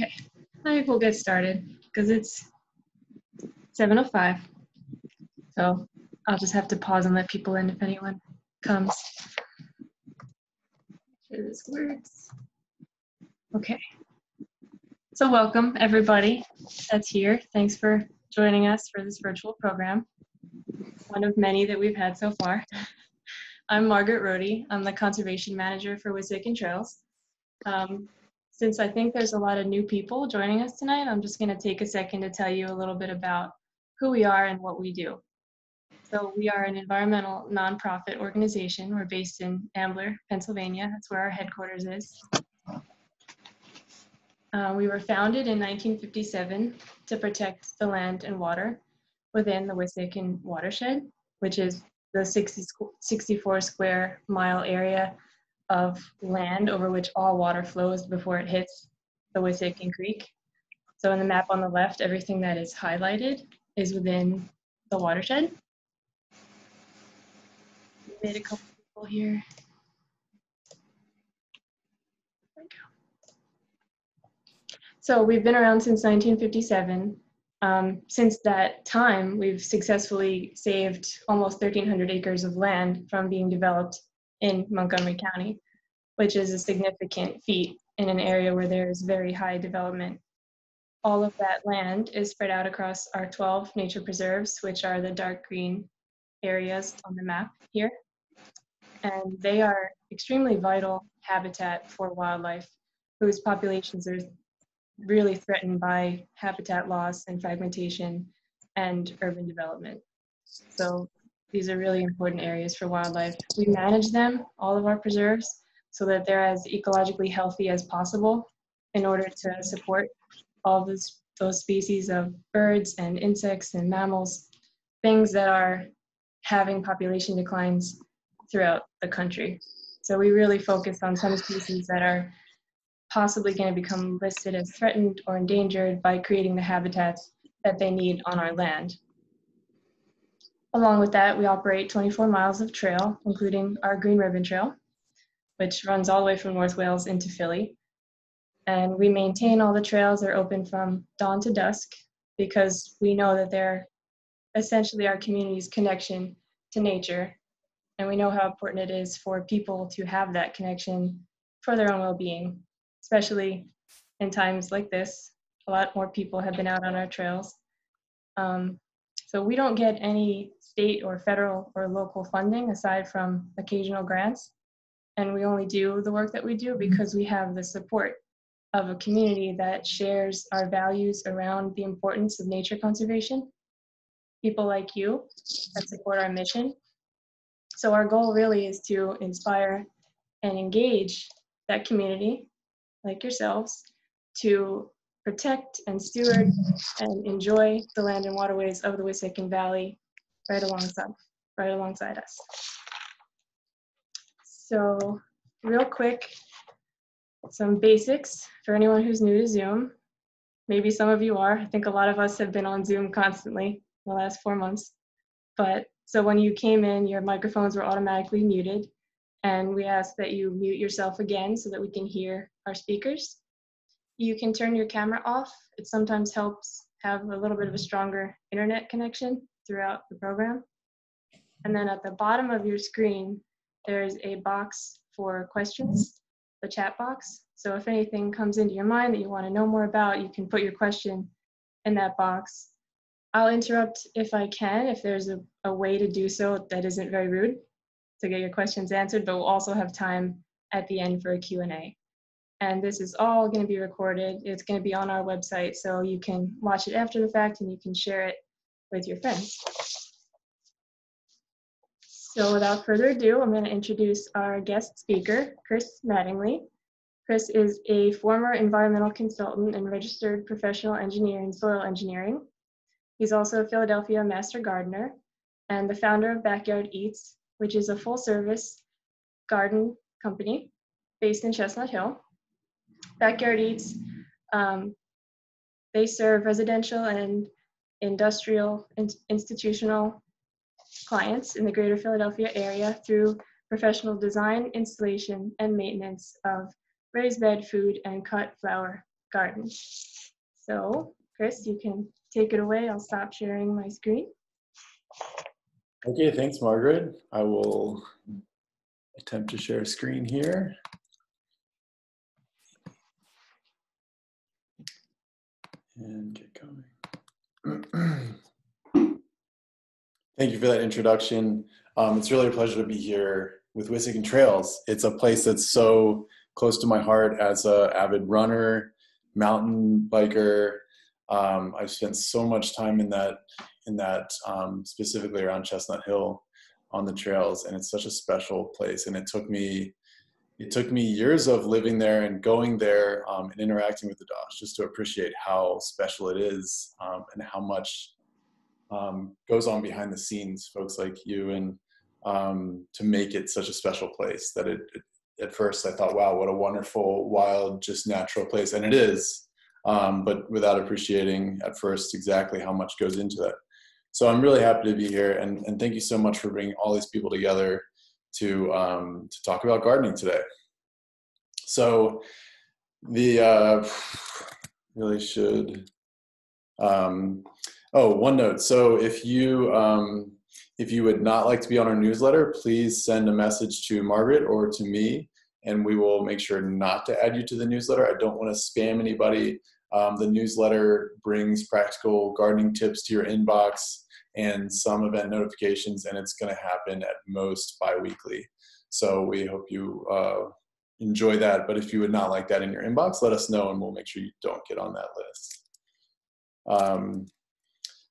Okay, I think we'll get started because it's 7:05. So I'll just have to pause and let people in if anyone comes. Sure this works. Okay. So welcome everybody that's here. Thanks for joining us for this virtual program. One of many that we've had so far. I'm Margaret Rohde. I'm the Conservation Manager for Wissahickon Trails. Since I think there's a lot of new people joining us tonight, I'm just going to take a second to tell you a little bit about who we are and what we do. So we are an environmental nonprofit organization. We're based in Ambler, Pennsylvania. That's where our headquarters is. We were founded in 1957 to protect the land and water within the Wissahickon watershed, which is the 64 square mile area of land over which all water flows before it hits the Wissahickon Creek. So in the map on the left, everything that is highlighted is within the watershed. We made a couple people here. There we go. So we've been around since 1957. Since that time, we've successfully saved almost 1,300 acres of land from being developed in Montgomery County, which is a significant feat in an area where there is very high development. All of that land is spread out across our 12 nature preserves, which are the dark green areas on the map here. And they are extremely vital habitat for wildlife whose populations are really threatened by habitat loss and fragmentation and urban development. So these are really important areas for wildlife. We manage them, all of our preserves, so that they're as ecologically healthy as possible in order to support all those species of birds and insects and mammals, things that are having population declines throughout the country. So we really focus on some species that are possibly going to become listed as threatened or endangered by creating the habitats that they need on our land. Along with that, we operate 24 miles of trail, including our Green Ribbon Trail, which runs all the way from North Wales into Philly. And we maintain all the trails that are open from dawn to dusk because we know that they're essentially our community's connection to nature. And we know how important it is for people to have that connection for their own well-being, especially in times like this. A lot more people have been out on our trails. So we don't get any state or federal or local funding aside from occasional grants. And we only do the work that we do because we have the support of a community that shares our values around the importance of nature conservation. People like you that support our mission. So our goal really is to inspire and engage that community, like yourselves, to protect and steward and enjoy the land and waterways of the Wissahickon Valley right alongside us. So real quick, some basics for anyone who's new to Zoom. Maybe some of you are. I think a lot of us have been on Zoom constantly the last 4 months. But so when you came in, your microphones were automatically muted. And we ask that you mute yourself again so that we can hear our speakers. You can turn your camera off. It sometimes helps have a little bit of a stronger internet connection throughout the program. And then at the bottom of your screen, there's a box for questions, the chat box. So if anything comes into your mind that you want to know more about, you can put your question in that box. I'll interrupt if I can, if there's a way to do so that isn't very rude to get your questions answered, but we'll also have time at the end for a Q&A. And this is all going to be recorded. It's going to be on our website, so you can watch it after the fact and you can share it with your friends. So without further ado, I'm going to introduce our guest speaker, Chris Mattingly. Chris is a former environmental consultant and registered professional engineer in soil engineering. He's also a Philadelphia Master Gardener and the founder of Backyard Eats, which is a full-service garden company based in Chestnut Hill. Backyard Eats, they serve residential and industrial and institutional clients in the greater Philadelphia area through professional design, installation, and maintenance of raised bed food and cut flower garden. So Chris, you can take it away. I'll stop sharing my screen. Okay, thanks, Margaret. I will attempt to share a screen here. And get going. Thank you for that introduction. It's really a pleasure to be here with Wissahickon Trails. It's a place that's so close to my heart as an avid runner, mountain biker. I've spent so much time in that specifically around Chestnut Hill on the trails, and it's such a special place. And it took me years of living there and going there and interacting with the dogs just to appreciate how special it is and how much goes on behind the scenes, folks like you, and to make it such a special place that at first I thought, wow, what a wonderful, wild, just natural place. And it is, but without appreciating at first exactly how much goes into it. So I'm really happy to be here, and thank you so much for bringing all these people together to talk about gardening today. So the really should, oh, one note. So if you would not like to be on our newsletter, please send a message to Margaret or to me, and we will make sure not to add you to the newsletter. I don't want to spam anybody. The newsletter brings practical gardening tips to your inbox and some event notifications, and it's going to happen at most bi-weekly. So we hope you enjoy that. But if you would not like that in your inbox, let us know, and we'll make sure you don't get on that list.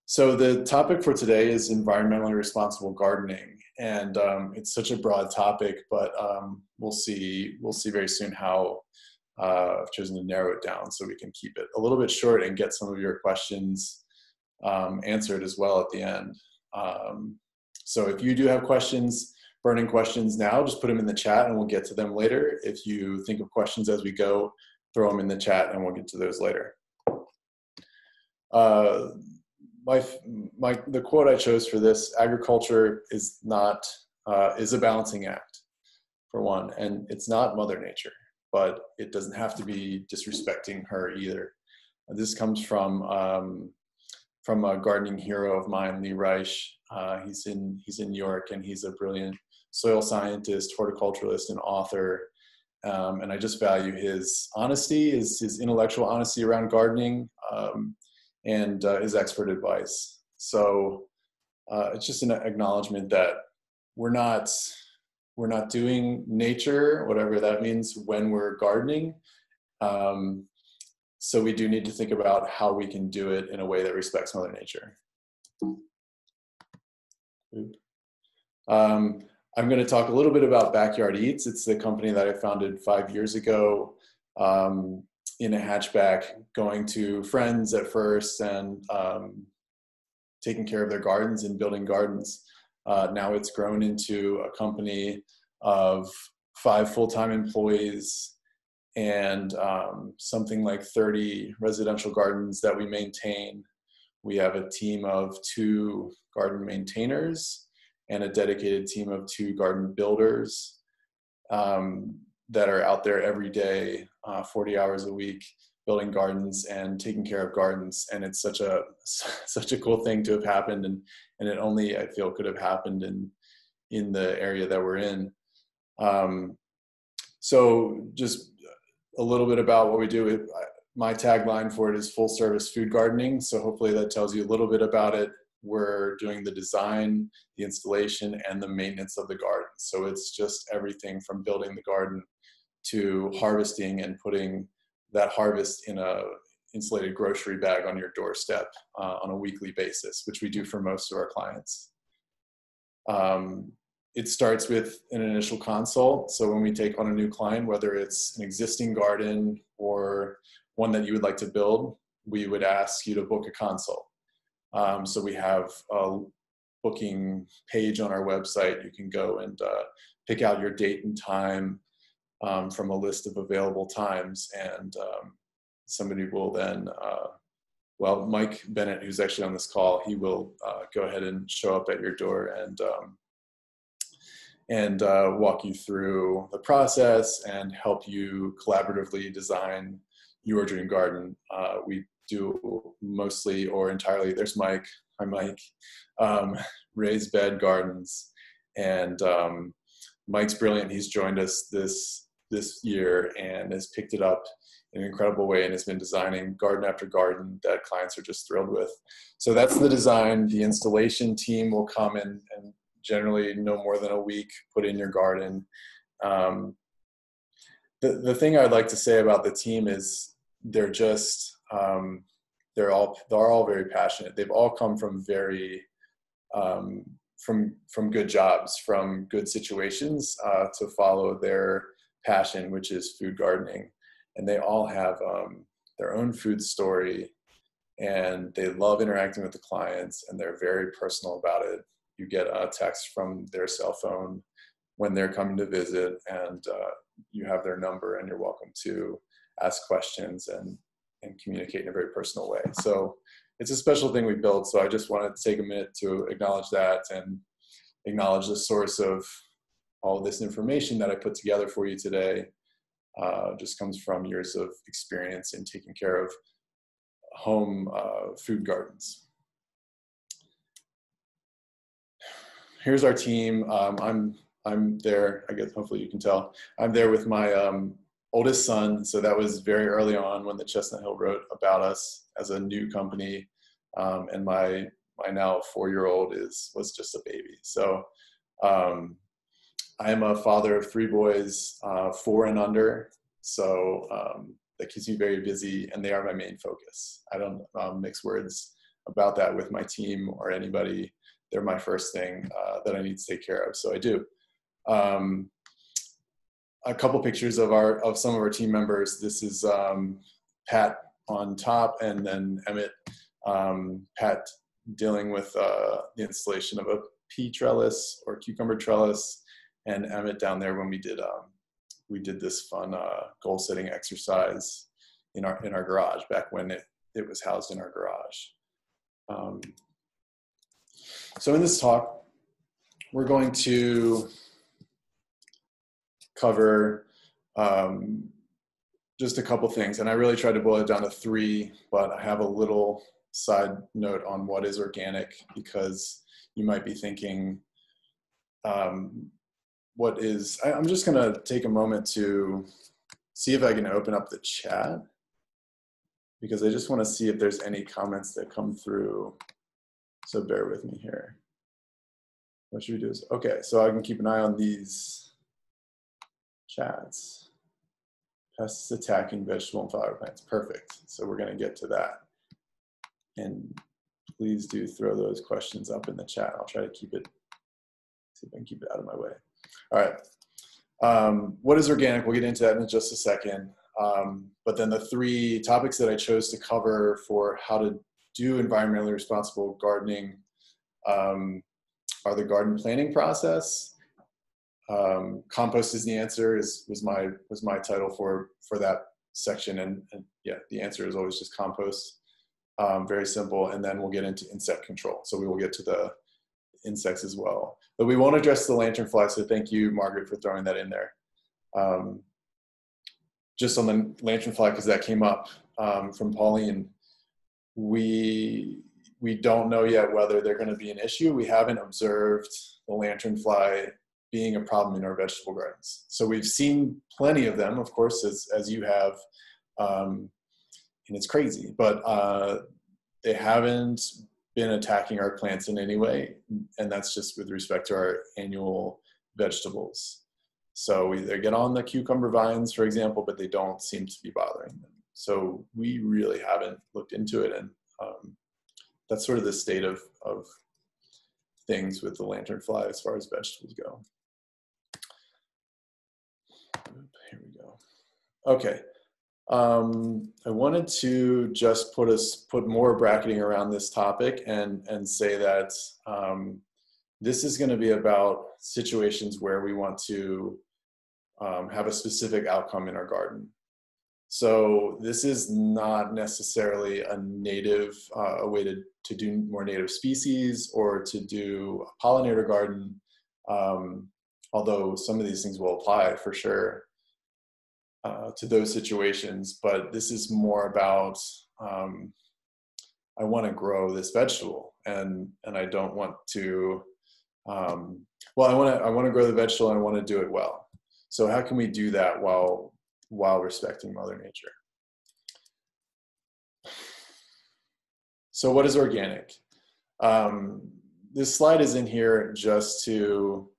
So the topic for today is environmentally responsible gardening, and it's such a broad topic, but we'll see very soon how I've chosen to narrow it down so we can keep it a little bit short and get some of your questions answered as well at the end. So if you do have questions, burning questions now, just put them in the chat and we'll get to them later. If you think of questions as we go, throw them in the chat and we'll get to those later. The quote I chose for this: agriculture is a balancing act, for one, and it's not Mother Nature, but it doesn't have to be disrespecting her either. This comes from a gardening hero of mine, Lee Reich. He's in New York, and he's a brilliant soil scientist, horticulturalist, and author. And I just value his honesty, his intellectual honesty around gardening, and his expert advice. So it's just an acknowledgement that we're not doing nature, whatever that means, when we're gardening. So we do need to think about how we can do it in a way that respects Mother Nature. I'm going to talk a little bit about Backyard Eats. It's the company that I founded 5 years ago in a hatchback, going to friends at first and taking care of their gardens and building gardens. Now it's grown into a company of 5 full-time employees and something like 30 residential gardens that we maintain. We have a team of 2 garden maintainers and a dedicated team of 2 garden builders that are out there every day, 40 hours a week, building gardens and taking care of gardens. And it's such a cool thing to have happened, and it only, I feel, could have happened in the area that we're in. So just a little bit about what we do. My tagline for it is full service food gardening. So hopefully that tells you a little bit about it. We're doing the design, the installation, and the maintenance of the garden. So it's just everything from building the garden to harvesting and putting that harvest in a insulated grocery bag on your doorstep on a weekly basis, which we do for most of our clients. It starts with an initial consult. So when we take on a new client, whether it's an existing garden or one that you would like to build, we would ask you to book a consult. So we have a booking page on our website. You can go and pick out your date and time from a list of available times, and somebody will then, well, Mike Bennett, who's actually on this call, he will go ahead and show up at your door and walk you through the process and help you collaboratively design your dream garden. We do mostly or entirely, there's Mike, hi Mike, raised bed gardens. And Mike's brilliant. He's joined us this year and has picked it up in an incredible way and has been designing garden after garden that clients are just thrilled with. So that's the design. The installation team will come in and generally no more than a week, put in your garden. The thing I'd like to say about the team is they're just, they're all very passionate. They've all come from very, from good jobs, from good situations to follow their passion, which is food gardening. And they all have their own food story, and they love interacting with the clients, and they're very personal about it. You get a text from their cell phone when they're coming to visit, and you have their number, and you're welcome to ask questions and communicate in a very personal way. So it's a special thing we built. So I just wanted to take a minute to acknowledge that and acknowledge the source of all this information that I put together for you today. Just comes from years of experience in taking care of home food gardens. Here's our team. I'm there, I guess hopefully you can tell. I'm there with my oldest son. So that was very early on when the Chestnut Hill wrote about us as a new company. And my now 4-year-old was just a baby. So I am a father of 3 boys, 4 and under. So that keeps me very busy, and they are my main focus. I don't mix words about that with my team or anybody. They're my first thing that I need to take care of. So I do. A couple pictures of some of our team members. This is Pat on top, and then Emmett. Pat dealing with the installation of a pea trellis or cucumber trellis, and Emmett down there when we did this fun goal setting exercise in our garage back when it was housed in our garage. So in this talk, we're going to cover just a couple things, and I really tried to boil it down to 3, but I have a little side note on what is organic, because you might be thinking, I'm just gonna take a moment to see if I can open up the chat, because I just wanna see if there's any comments that come through. So bear with me here. What should we do? Okay, so I can keep an eye on these chats. Pests attacking vegetable and flower plants. Perfect. So we're going to get to that. And please do throw those questions up in the chat. I'll try to keep it, see if I can keep it out of my way. All right. What is organic? We'll get into that in just a second. But then the 3 topics that I chose to cover for how to do environmentally responsible gardening are the garden planning process. Compost is the answer was my title for that section, and yeah, the answer is always just compost. Very simple, and then we'll get into insect control. So we will get to the insects as well, but we won't address the lanternfly. So thank you, Margaret, for throwing that in there. Just on the lanternfly, because that came up from Pauline. We don't know yet whether they're going to be an issue. We haven't observed the lanternfly being a problem in our vegetable gardens. So we've seen plenty of them, of course, as you have, and it's crazy, but they haven't been attacking our plants in any way, and that's just with respect to our annual vegetables. So they get on the cucumber vines, for example, but they don't seem to be bothering them. So we really haven't looked into it, and that's sort of the state of things with the lanternfly as far as vegetables go. Here we go. Okay. I wanted to just put more bracketing around this topic and say that this is going to be about situations where we want to have a specific outcome in our garden. So this is not necessarily a native, a way to do more native species or to do a pollinator garden, although some of these things will apply for sure. to those situations. But this is more about, I want to grow this vegetable, and I don't want to, well, I want to grow the vegetable, and I want to do it well. So how can we do that while respecting Mother Nature? So what is organic? This slide is in here just to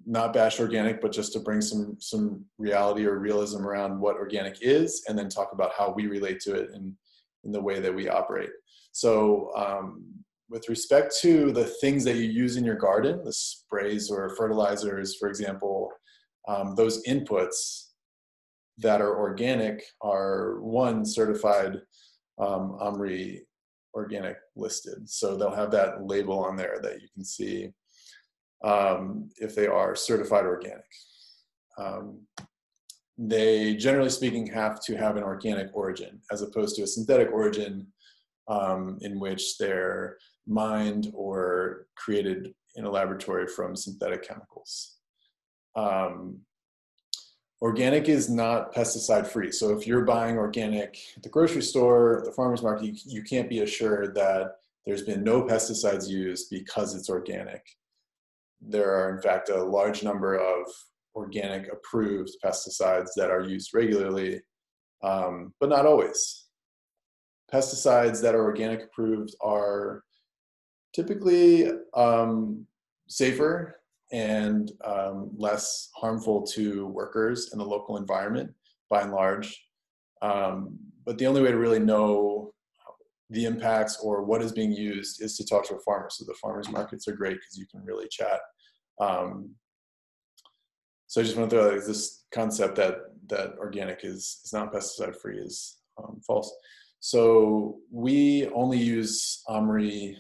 not bash organic, but just to bring some reality or realism around what organic is, and then talk about how we relate to it in the way that we operate. So with respect to the things that you use in your garden, the sprays or fertilizers, for example, those inputs that are organic are, one, certified OMRI organic listed. So they'll have that label on there that you can see if they are certified organic. They, generally speaking, have to have an organic origin, as opposed to a synthetic origin in which they're mined or created in a laboratory from synthetic chemicals. Organic is not pesticide free. So if you're buying organic at the grocery store, the farmer's market, you can't be assured that there's been no pesticides used because it's organic. There are, in fact, a large number of organic approved pesticides that are used regularly, but not always. Pesticides that are organic approved are typically safer and less harmful to workers in the local environment, by and large. But the only way to really know the impacts or what is being used is to talk to a farmer. So the farmers markets are great because you can really chat. So I just want to throw out this concept that organic is not pesticide free is false. So we only use OMRI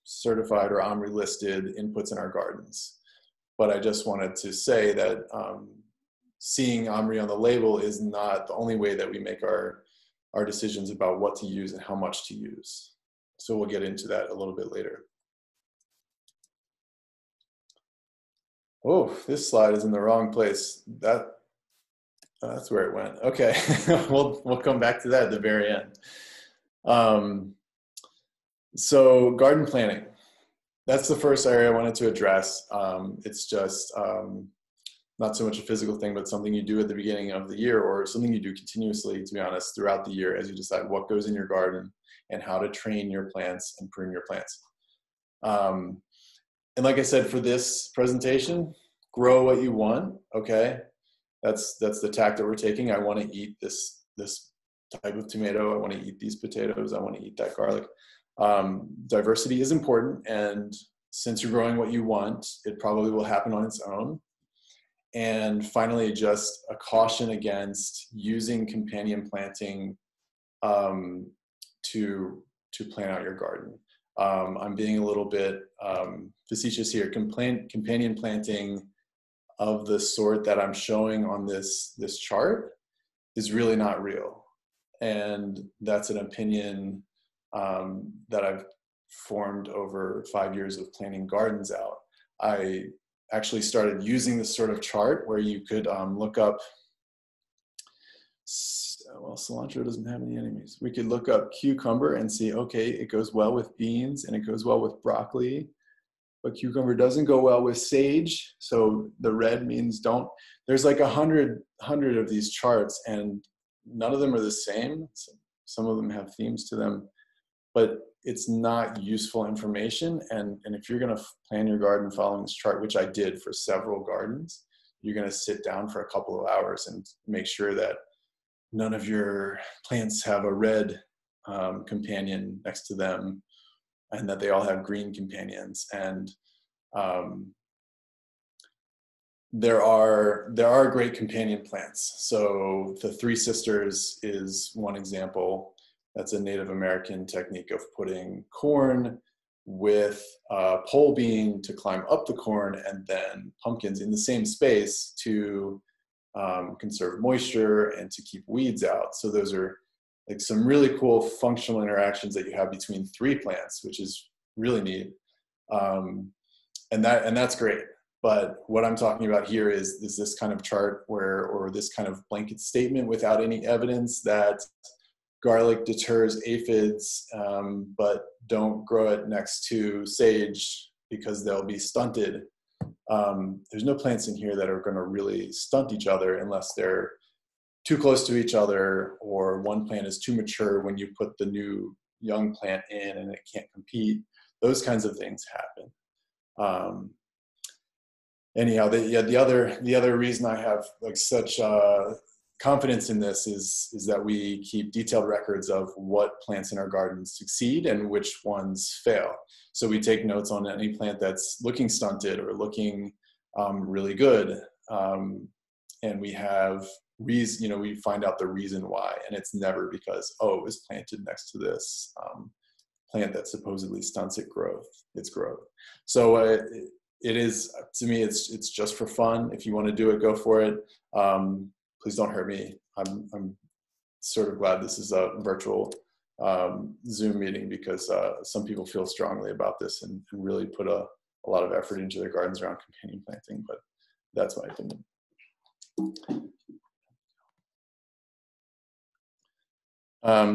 certified or OMRI listed inputs in our gardens. But I just wanted to say that seeing OMRI on the label is not the only way that we make our decisions about what to use and how much to use. So we'll get into that a little bit later. Oh, this slide is in the wrong place. That's where it went. Okay, we'll come back to that at the very end. So garden planning. That's the first area I wanted to address. It's just not so much a physical thing, but something you do at the beginning of the year, or something you do continuously, to be honest, throughout the year as you decide what goes in your garden and how to train your plants and prune your plants. And like I said, for this presentation, grow what you want, okay? That's the tack that we're taking. I want to eat this type of tomato. I want to eat these potatoes. I want to eat that garlic. Diversity is important, and since you're growing what you want, it probably will happen on its own. And finally, just a caution against using companion planting to plan out your garden. I'm being a little bit facetious here. Companion planting of the sort that I'm showing on this chart is really not real, and that's an opinion that I've formed over 5 years of planning gardens out. I actually started using this sort of chart where you could look up, well, cilantro doesn't have any enemies. We could look up cucumber and see, okay, it goes well with beans and it goes well with broccoli, but cucumber doesn't go well with sage. So the red means don't. There's like 100 of these charts, and none of them are the same. Some of them have themes to them, but it's not useful information. And if you're gonna plan your garden following this chart, which I did for several gardens, you're gonna sit down for a couple of hours and make sure that none of your plants have a red companion next to them, and that they all have green companions. And there are great companion plants. So the Three Sisters is one example. That's a Native American technique of putting corn with a pole bean to climb up the corn, and then pumpkins in the same space to conserve moisture and to keep weeds out. So those are like some really cool functional interactions that you have between three plants, which is really neat. And that's great. But what I'm talking about here is this kind of chart where, or this kind of blanket statement without any evidence that garlic deters aphids, but don't grow it next to sage because they'll be stunted. There's no plants in here that are going to really stunt each other unless they're too close to each other, or one plant is too mature when you put the new young plant in and it can't compete. Those kinds of things happen. Anyhow, the other reason I have like such confidence in this is that we keep detailed records of what plants in our gardens succeed and which ones fail. So we take notes on any plant that's looking stunted or looking really good, and we have reason. We find out the reason why, and it's never because, oh, it was planted next to this plant that supposedly stunts its growth. So it is, to me, it's just for fun. If you want to do it, go for it. Please don't hurt me. I'm sort of glad this is a virtual Zoom meeting, because some people feel strongly about this and really put a lot of effort into their gardens around companion planting, but that's my opinion.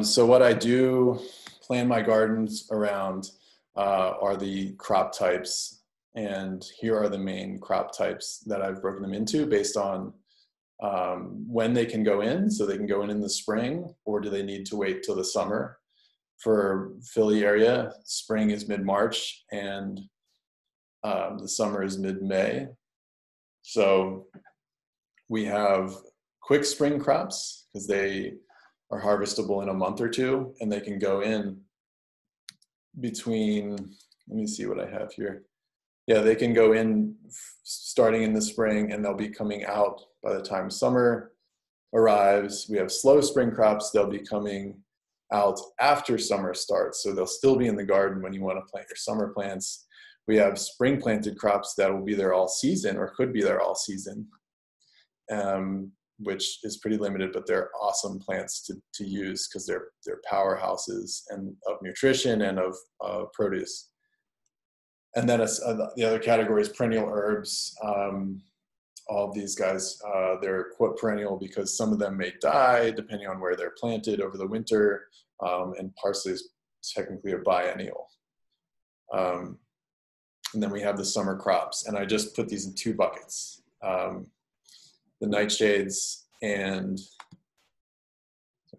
So what I do plan my gardens around are the crop types, and here are the main crop types that I've broken them into based on when they can go in. So they can go in the spring, or do they need to wait till the summer? For Philly area, spring is mid-March and the summer is mid-May. So we have quick spring crops because they are harvestable in a month or two, and they can go in between, let me see what I have here. Yeah, they can go in starting in the spring, and they'll be coming out by the time summer arrives. We have slow spring crops. They'll be coming out after summer starts. So they'll still be in the garden when you want to plant your summer plants. We have spring planted crops that will be there all season, or could be there all season, which is pretty limited, but they're awesome plants to use because they're powerhouses and of nutrition and of produce. And then the other category is perennial herbs. All of these guys, they're quote perennial because some of them may die depending on where they're planted over the winter, and parsley is technically a biennial. And then we have the summer crops, and I just put these in two buckets. The nightshades and,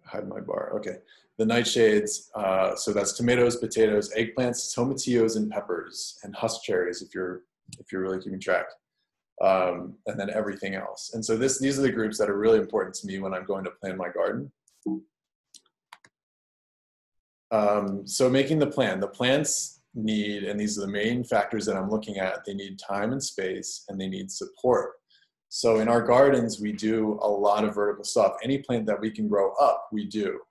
hide my bar, okay. The nightshades, so that's tomatoes, potatoes, eggplants, tomatillos, and peppers, and husk cherries if you're really keeping track, and then everything else. And so these are the groups that are really important to me when I'm going to plan my garden. So making the plan, the plants need, and these are the main factors that I'm looking at, they need time and space, and they need support. So in our gardens, we do a lot of vertical stuff. Any plant that we can grow up, we do.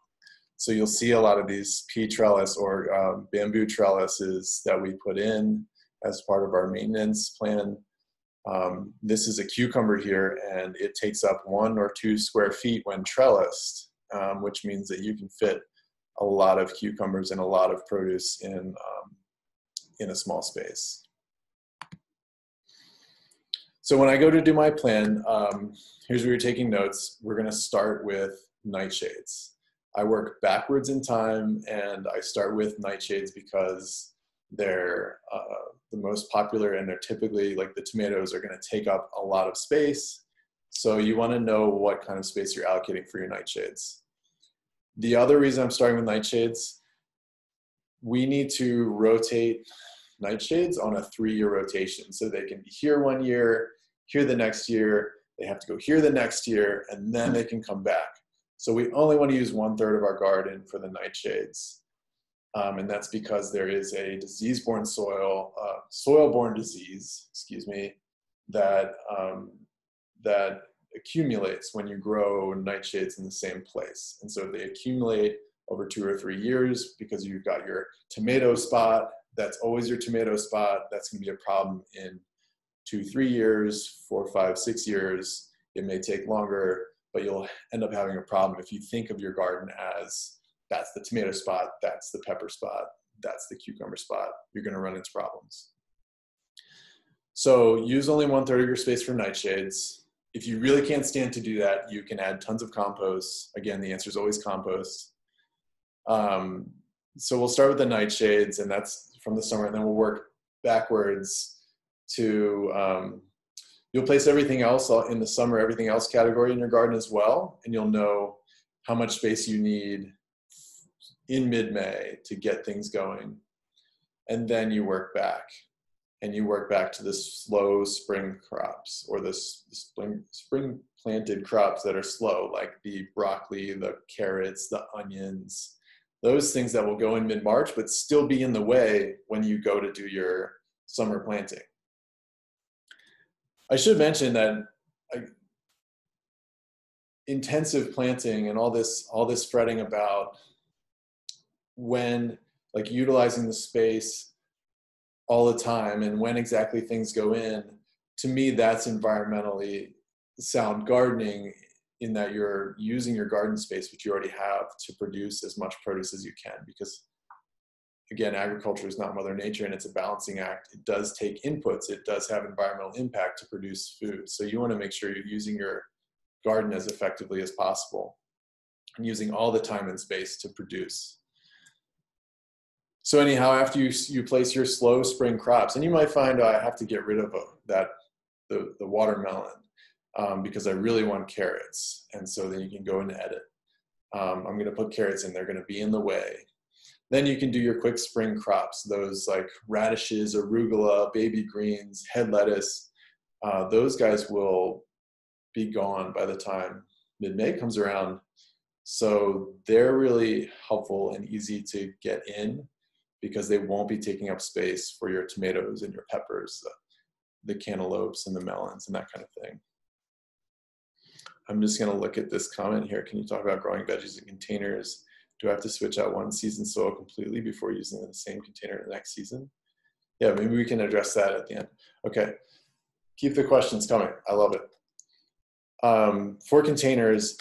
So you'll see a lot of these pea trellis or bamboo trellises that we put in as part of our maintenance plan. This is a cucumber here, and it takes up 1 or 2 square feet when trellised, which means that you can fit a lot of cucumbers and a lot of produce in a small space. So when I go to do my plan, here's where you're taking notes. We're going to start with nightshades. I work backwards in time, and I start with nightshades because they're the most popular, and they're typically, like the tomatoes, are going to take up a lot of space. So you want to know what kind of space you're allocating for your nightshades. The other reason I'm starting with nightshades, we need to rotate nightshades on a 3-year rotation. So they can be here 1 year, here the next year, they have to go here the next year, and then they can come back. So we only want to use 1/3 of our garden for the nightshades. And that's because there is a disease-borne soil-borne disease, excuse me, that accumulates when you grow nightshades in the same place. And so they accumulate over 2 or 3 years because you've got your tomato spot. That's always your tomato spot. That's going to be a problem in 2, 3 years, 4, 5, 6 years. It may take longer, but you'll end up having a problem if you think of your garden as that's the tomato spot, that's the pepper spot, that's the cucumber spot. You're going to run into problems. So use only 1/3 of your space for nightshades. If you really can't stand to do that, you can add tons of compost. Again, the answer is always compost. So we'll start with the nightshades, and that's from the summer, and then we'll work backwards to, you'll place everything else in the summer, everything else category in your garden as well, and you'll know how much space you need in mid-May to get things going. And then you work back. And you work back to the slow spring crops, or the spring planted crops that are slow, like the broccoli, the carrots, the onions, those things that will go in mid-March, but still be in the way when you go to do your summer planting. I should mention that intensive planting and all this fretting about when, like, utilizing the space all the time and when exactly things go in, to me, that's environmentally sound gardening, in that you're using your garden space, which you already have, to produce as much produce as you can. Because again, agriculture is not Mother Nature, and it's a balancing act. It does take inputs. It does have environmental impact to produce food. So you want to make sure you're using your garden as effectively as possible and using all the time and space to produce. So anyhow, after you place your slow spring crops, and you might find, I have to get rid of the watermelon because I really want carrots. And so then you can go and edit. I'm going to put carrots in, they're going to be in the way. Then you can do your quick spring crops, those like radishes, arugula, baby greens, head lettuce. Those guys will be gone by the time mid-May comes around. So they're really helpful and easy to get in, because they won't be taking up space for your tomatoes and your peppers, the cantaloupes and the melons and that kind of thing. I'm just going to look at this comment here. Can you talk about growing veggies in containers? Do I have to switch out one season soil completely before using the same container the next season? Yeah, maybe we can address that at the end. Okay, keep the questions coming. I love it. For containers,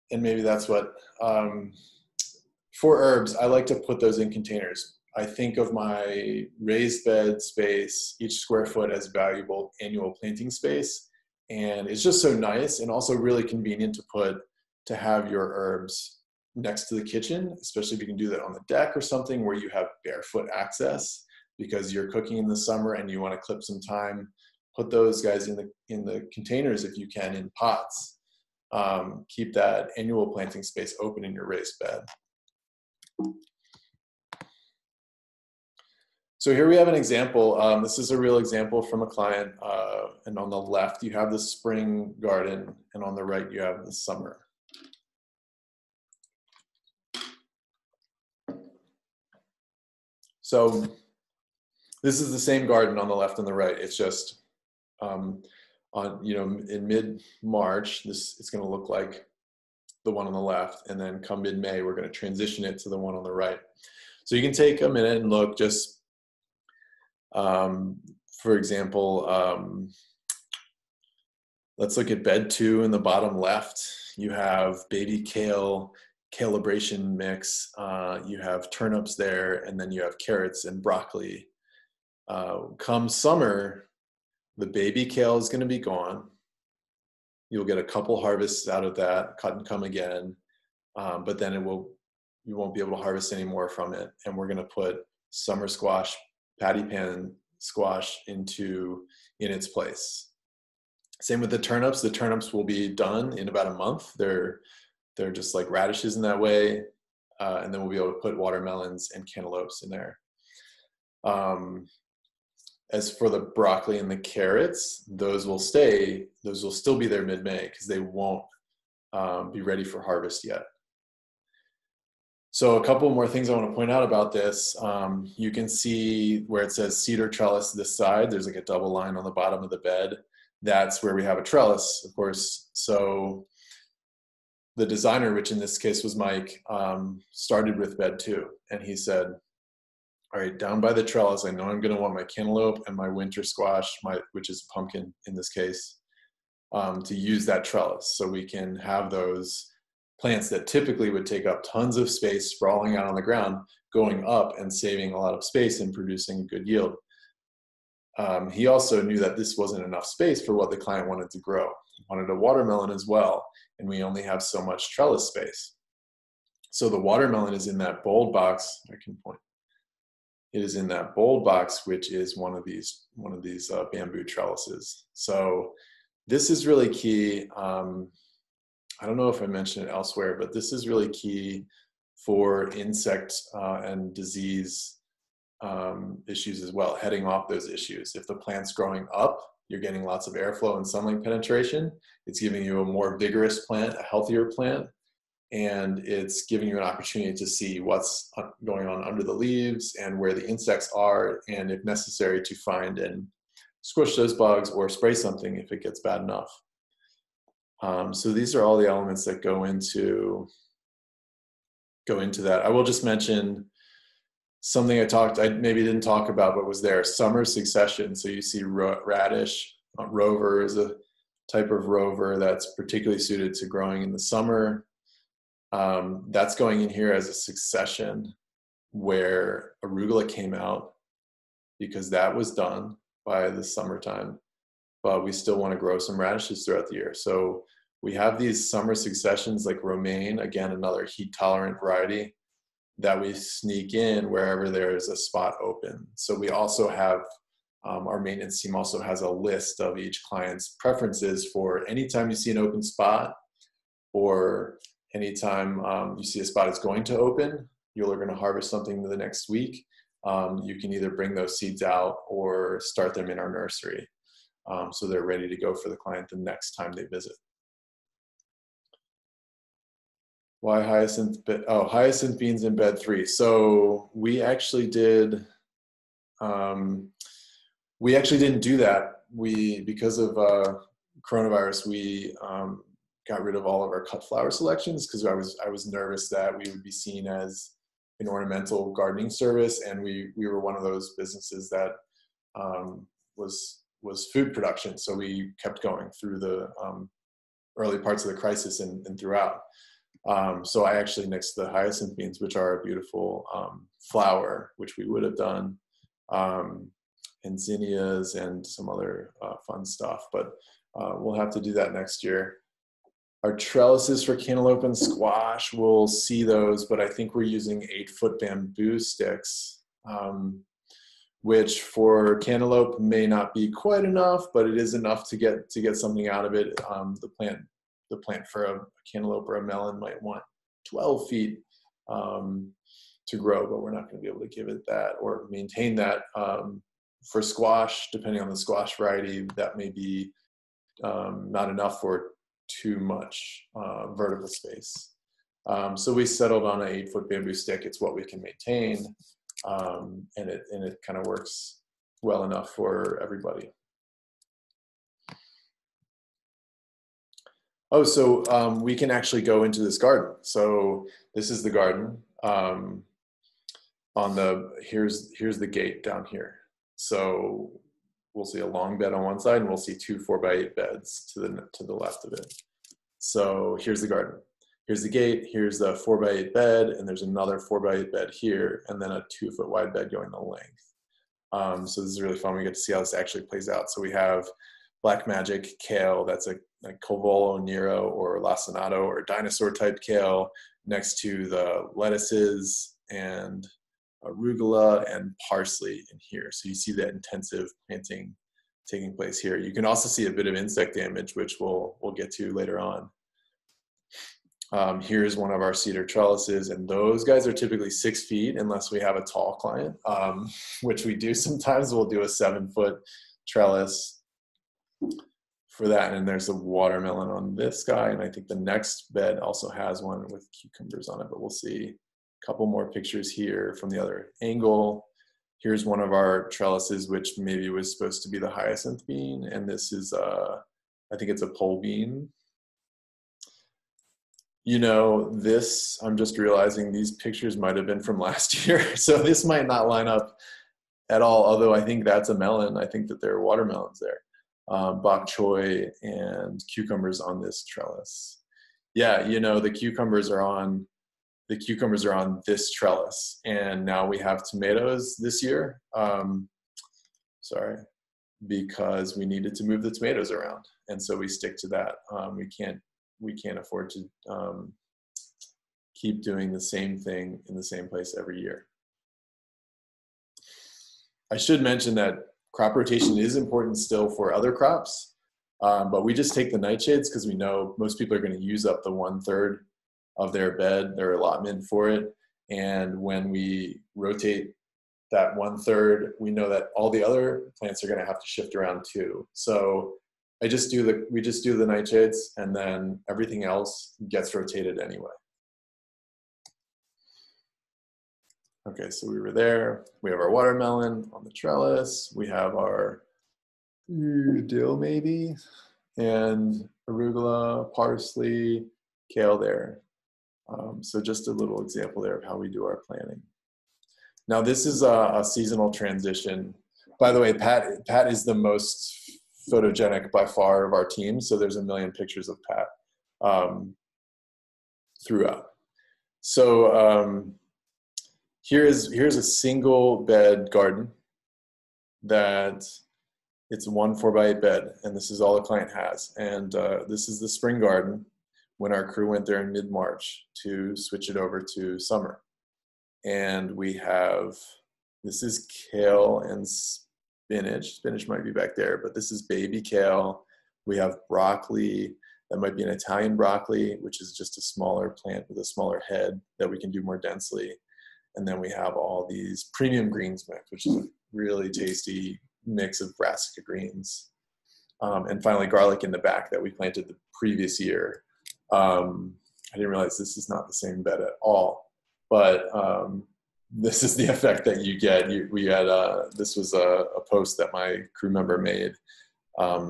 and maybe that's what, for herbs, I like to put those in containers. I think of my raised bed space, each square foot, as valuable annual planting space. And it's just so nice, and also really convenient to have your herbs next to the kitchen, especially if you can do that on the deck or something where you have barefoot access because you're cooking in the summer and you want to clip some time. Put those guys in the containers if you can, in pots. Keep that annual planting space open in your raised bed. So here we have an example. This is a real example from a client. And on the left, you have the spring garden, and on the right, you have the summer. So this is the same garden on the left and the right. It's just in mid-March, it's going to look like the one on the left, and then come mid-May, we're going to transition it to the one on the right. So you can take a minute and look. Just for example, let's look at bed 2 in the bottom left. You have baby kale, calibration mix, you have turnips there, and then you have carrots and broccoli. Come summer, the baby kale is going to be gone. You'll get a couple harvests out of that, cut and come again, but then you won't be able to harvest any more from it. And we're going to put summer squash, patty pan squash in its place. Same with the turnips. The turnips will be done in about a month. They're just like radishes in that way. And then we'll be able to put watermelons and cantaloupes in there. As for the broccoli and the carrots, those will still be there mid-May because they won't be ready for harvest yet. So a couple more things I want to point out about this. You can see where it says cedar trellis this side. There's like a double line on the bottom of the bed. That's where we have a trellis, of course. So the designer, which in this case was Mike, started with bed 2. And he said, all right, down by the trellis, I know I'm going to want my cantaloupe and my winter squash, which is pumpkin in this case, to use that trellis. So we can have those plants that typically would take up tons of space sprawling out on the ground, going up and saving a lot of space and producing a good yield. he also knew that this wasn't enough space for what the client wanted to grow. He wanted a watermelon as well, and we only have so much trellis space. So the watermelon is in that bold box. I can point. It is in that bold box, which is one of these bamboo trellises. So this is really key. I don't know if I mentioned it elsewhere, but this is really key for insect and disease issues as well, heading off those issues. If the plant's growing up, you're getting lots of airflow and sunlight penetration. It's giving you a more vigorous plant, a healthier plant, and it's giving you an opportunity to see what's going on under the leaves and where the insects are, and if necessary, to find and squish those bugs or spray something if it gets bad enough. So these are all the elements that go into that. I will just mention something I maybe didn't talk about, but was there: summer succession. So you see radish. Rover is a type of rover that's particularly suited to growing in the summer. That's going in here as a succession where arugula came out because that was done by the summertime, but we still want to grow some radishes throughout the year. So we have these summer successions like romaine, again, another heat tolerant variety that we sneak in wherever there's a spot open. So we also have, our maintenance team also has a list of each client's preferences for anytime you see an open spot, or anytime you see a spot that's going to open, you're going to harvest something the next week. You can either bring those seeds out or start them in our nursery. So they're ready to go for the client the next time they visit. Why hyacinth? Hyacinth beans in bed 3. So we actually did. We actually didn't do that. Because of coronavirus, we got rid of all of our cut flower selections because I was nervous that we would be seen as an ornamental gardening service, and we were one of those businesses that was food production. So we kept going through the early parts of the crisis and throughout. So I actually nixed the hyacinth beans, which are a beautiful flower, which we would have done, and zinnias and some other fun stuff, but we'll have to do that next year. Our trellises for cantaloupe and squash, we'll see those, but I think we're using 8-foot bamboo sticks, which for cantaloupe may not be quite enough, but it is enough to get something out of it. The plant for a cantaloupe or a melon might want 12 feet to grow, but we're not going to be able to give it that or maintain that. For squash, depending on the squash variety, that may be not enough for too much vertical space. So we settled on an 8-foot bamboo stick. It's what we can maintain, and it kind of works well enough for everybody. Oh, so we can actually go into this garden. So this is the garden. Here's the gate down here. So we'll see a long bed on one side, and we'll see 2 4x8 beds to the left of it. So here's the garden. Here's the gate. Here's the 4x8 bed, and there's another 4x8 bed here, and then a 2-foot wide bed going the length. So this is really fun. We get to see how this actually plays out. So we have Black Magic kale. That's a Covolo Nero or Lacinato or dinosaur type kale next to the lettuces and arugula and parsley in here. So you see that intensive planting taking place here. You can also see a bit of insect damage, which we'll get to later on. Here's one of our cedar trellises, and those guys are typically 6 feet unless we have a tall client, which we do sometimes. We'll do a 7-foot trellis for that. And there's a watermelon on this guy, and I think the next bed also has one with cucumbers on it, but we'll see a couple more pictures here from the other angle. Here's one of our trellises, which maybe was supposed to be the hyacinth bean, and this is I think it's a pole bean. You know, this, I'm just realizing these pictures might have been from last year, so this might not line up at all, although I think that's a melon. I think that there are watermelons there. Bok choy and cucumbers on this trellis. Yeah, you know, the cucumbers are on this trellis, and now we have tomatoes this year. Sorry, because we needed to move the tomatoes around. And so we stick to that. We can't afford to keep doing the same thing in the same place every year. I should mention that crop rotation is important still for other crops, but we just take the nightshades because we know most people are going to use up the 1/3 of their bed, their allotment for it. And when we rotate that 1/3, we know that all the other plants are going to have to shift around too. So we just do the nightshades, and then everything else gets rotated anyway. Okay, so we were there. We have our watermelon on the trellis. We have our dill maybe, and arugula, parsley, kale there. So just a little example there of how we do our planting. Now this is a seasonal transition. By the way, Pat is the most photogenic by far of our team. So there's a million pictures of Pat throughout. So here's a single bed garden that it's a 1 4x8 bed, and this is all the client has. And this is the spring garden when our crew went there in mid-March to switch it over to summer. And we have, this is kale and spinach. Spinach might be back there, but this is baby kale. We have broccoli. That might be an Italian broccoli, which is just a smaller plant with a smaller head that we can do more densely. And then we have all these premium greens mix, which is a really tasty mix of brassica greens. And finally, garlic in the back that we planted the previous year. I didn't realize this is not the same bed at all, but this is the effect that you get. We had this was a post that my crew member made.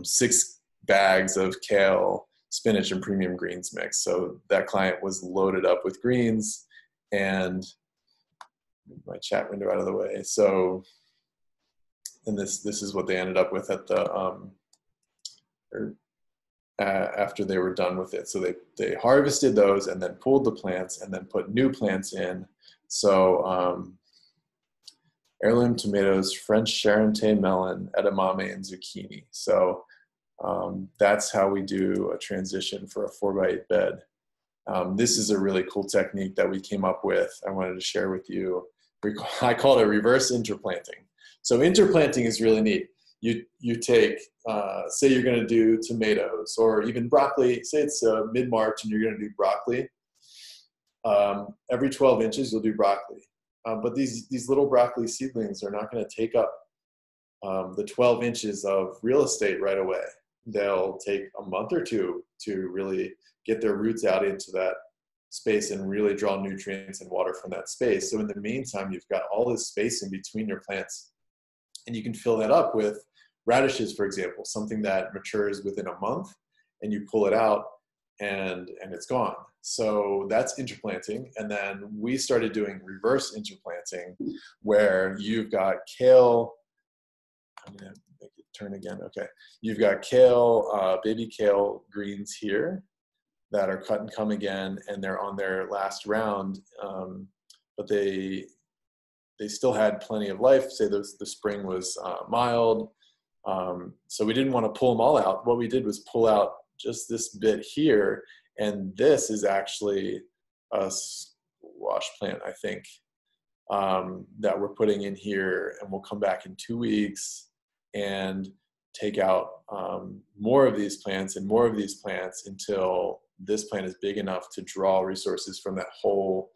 6 bags of kale, spinach, and premium greens mix. So that client was loaded up with greens, and my chat window out of the way. So, and this is what they ended up with at the after they were done with it. So they harvested those and then pulled the plants and then put new plants in. So heirloom tomatoes, French Charente melon, edamame, and zucchini. So that's how we do a transition for a 4x8 bed. This is a really cool technique that we came up with. I wanted to share with you. I call it reverse interplanting. So interplanting is really neat. You take, say you're going to do tomatoes or even broccoli. Say it's mid-March and you're going to do broccoli. Every 12 inches you'll do broccoli. But these little broccoli seedlings are not going to take up the 12 inches of real estate right away. They'll take a month or two to really get their roots out into that space and really draw nutrients and water from that space. So in the meantime, you've got all this space in between your plants, and you can fill that up with radishes, for example, something that matures within a month, and you pull it out and it's gone. So that's interplanting. And then we started doing reverse interplanting, where you've got kale. I'm going to make it turn again. Okay. You've got kale, baby kale greens here that are cut and come again, and they're on their last round. But they still had plenty of life. Say the spring was mild. So we didn't want to pull them all out. What we did was pull out just this bit here. And this is actually a squash plant, I think, that we're putting in here. And we'll come back in 2 weeks and take out more of these plants and more of these plants until this plant is big enough to draw resources from that whole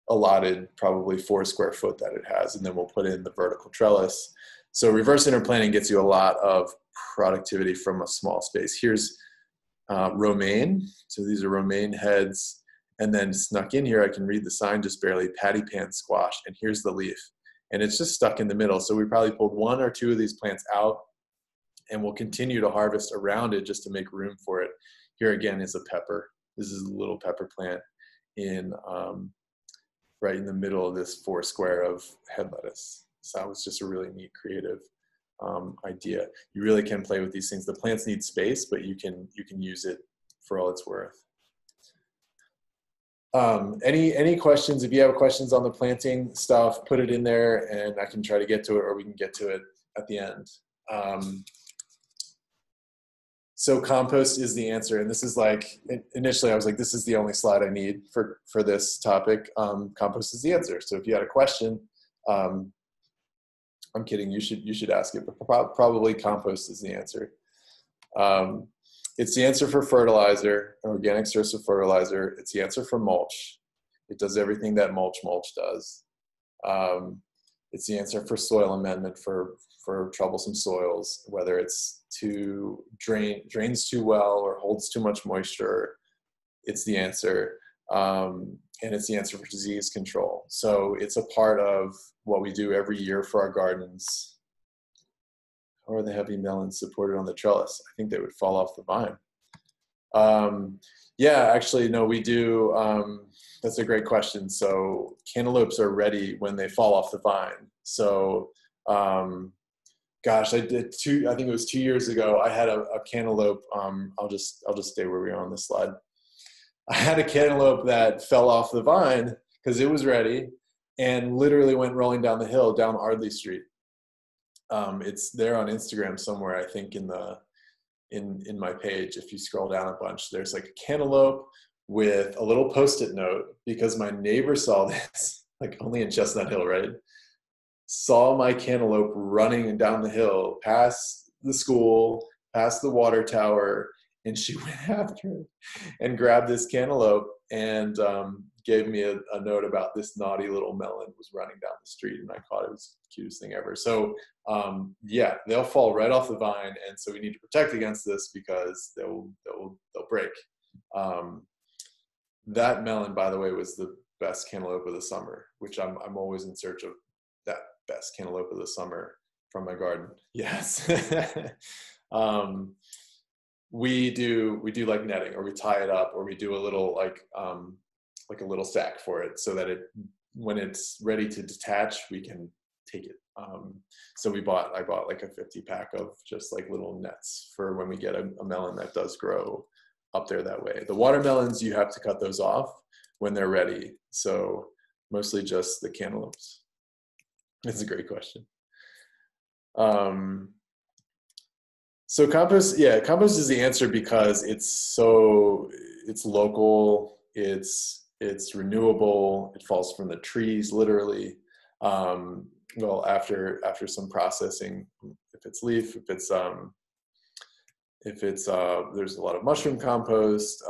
allotted probably 4 square foot that it has. And then we'll put in the vertical trellis. So reverse interplanting gets you a lot of productivity from a small space. Here's romaine. So these are romaine heads. And then snuck in here, I can read the sign just barely, patty pan squash. And here's the leaf. And it's just stuck in the middle. So we probably pulled 1 or 2 of these plants out, and we'll continue to harvest around it just to make room for it. Here again is a pepper. This is a little pepper plant in right in the middle of this 4 square of head lettuce. So that was just a really neat creative idea. You really can play with these things. The plants need space, but you can use it for all it's worth. Any questions? If you have questions on the planting stuff, put it in there and I can try to get to it, or we can get to it at the end. So compost is the answer. And this is like, initially I was like, this is the only slide I need for this topic. Compost is the answer. So if you had a question, I'm kidding, you should ask it, but probably compost is the answer. It's the answer for fertilizer, an organic source of fertilizer. It's the answer for mulch. It does everything that mulch does. It's the answer for soil amendment for troublesome soils, whether it's drains too well or holds too much moisture. It's the answer. And it's the answer for disease control. So it's a part of what we do every year for our gardens. How are the heavy melons supported on the trellis? I think they would fall off the vine. Yeah, actually, no, we do. That's a great question. So cantaloupes are ready when they fall off the vine. So, gosh, I think it was 2 years ago, I had a cantaloupe. I'll just stay where we are on this slide. I had a cantaloupe that fell off the vine because it was ready and literally went rolling down the hill, down Ardley Street. It's there on Instagram somewhere, I think in my page. If you scroll down a bunch, there's like a cantaloupe with a little Post-it note, because my neighbor saw this, like only in Chestnut Hill, right? Saw my cantaloupe running down the hill, past the school, past the water tower, and she went after it and grabbed this cantaloupe and gave me a note about this naughty little melon was running down the street, and I thought it was the cutest thing ever. So yeah, they'll fall right off the vine, and so we need to protect against this because they'll break. That melon, by the way, was the best cantaloupe of the summer, which I'm always in search of that best cantaloupe of the summer from my garden. Yes. We do like netting, or we tie it up, or we do a little like a little sack for it, so that when it's ready to detach, we can take it. So I bought like a 50 pack of just like little nets for when we get a melon that does grow up there that way. The watermelons, you have to cut those off when they're ready. So mostly just the cantaloupes. It's a great question. So compost is the answer because it's local, it's renewable, it falls from the trees, literally. Well, after some processing, if it's leaf, if it's there's a lot of mushroom compost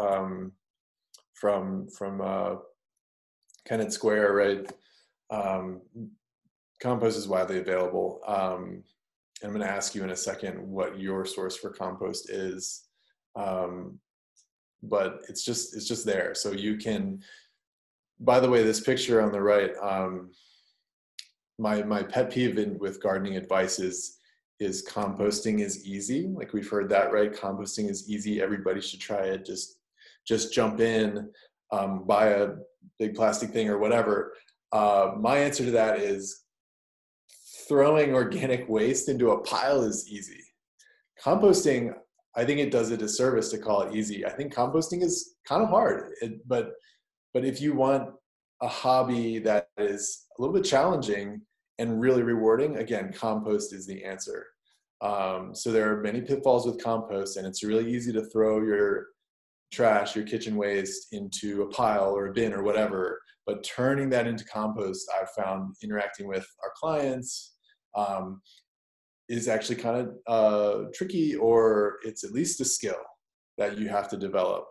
from Kennett Square, right? Compost is widely available. I'm going to ask you in a second what your source for compost is, but it's just there. So you can. By the way, this picture on the right, my pet peeve with gardening advice is composting is easy. Like, we've heard that, right? Composting is easy. Everybody should try it. Just jump in, buy a big plastic thing or whatever. My answer to that is throwing organic waste into a pile is easy. Composting, I think it does a disservice to call it easy. I think composting is kind of hard, but if you want a hobby that is a little bit challenging and really rewarding, again, compost is the answer. So there are many pitfalls with compost, and it's really easy to throw your trash, your kitchen waste, into a pile or a bin or whatever, but turning that into compost, I've found, interacting with our clients, is actually kind of tricky, or it's at least a skill that you have to develop.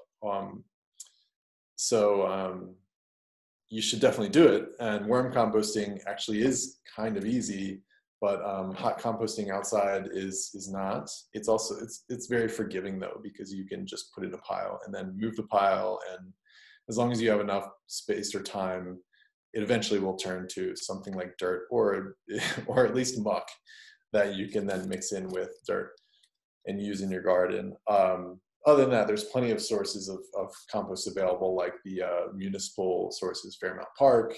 So you should definitely do it. And worm composting actually is kind of easy, but hot composting outside is not. It's also, it's very forgiving though, because you can just put it in a pile and then move the pile, and as long as you have enough space or time, it eventually will turn to something like dirt or at least muck that you can then mix in with dirt and use in your garden. Other than that, there's plenty of sources of compost available, like the municipal sources, Fairmount Park,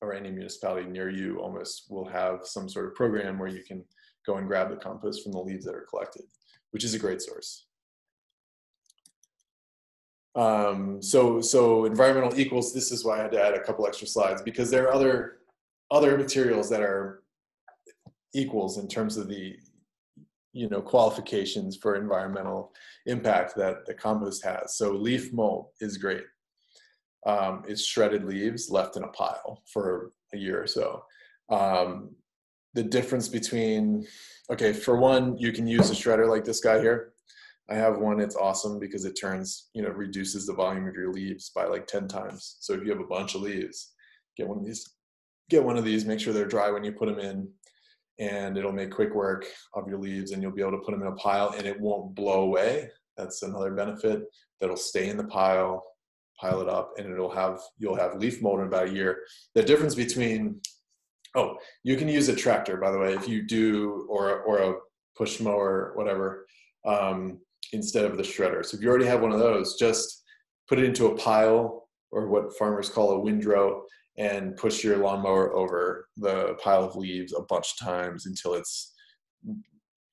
or any municipality near you almost will have some sort of program where you can go and grab the compost from the leaves that are collected, which is a great source. So environmental equals, this is why I had to add a couple extra slides, because there are other materials that are equals in terms of the, you know, qualifications for environmental impact that the compost has. So leaf mold is great. It's shredded leaves left in a pile for a year or so. The difference between, okay, for one, you can use a shredder like this guy here. I have one, it's awesome because it turns, you know, reduces the volume of your leaves by like 10 times. So if you have a bunch of leaves, get one of these, make sure they're dry when you put them in, and it'll make quick work of your leaves, and you'll be able to put them in a pile and it won't blow away. That's another benefit. That'll stay in the pile it up, and you'll have leaf mold in about a year. The difference between, oh, you can use a tractor, by the way, if you do, or a push mower, whatever, instead of the shredder. So if you already have one of those, just put it into a pile, or what farmers call a windrow, and push your lawnmower over the pile of leaves a bunch of times until it's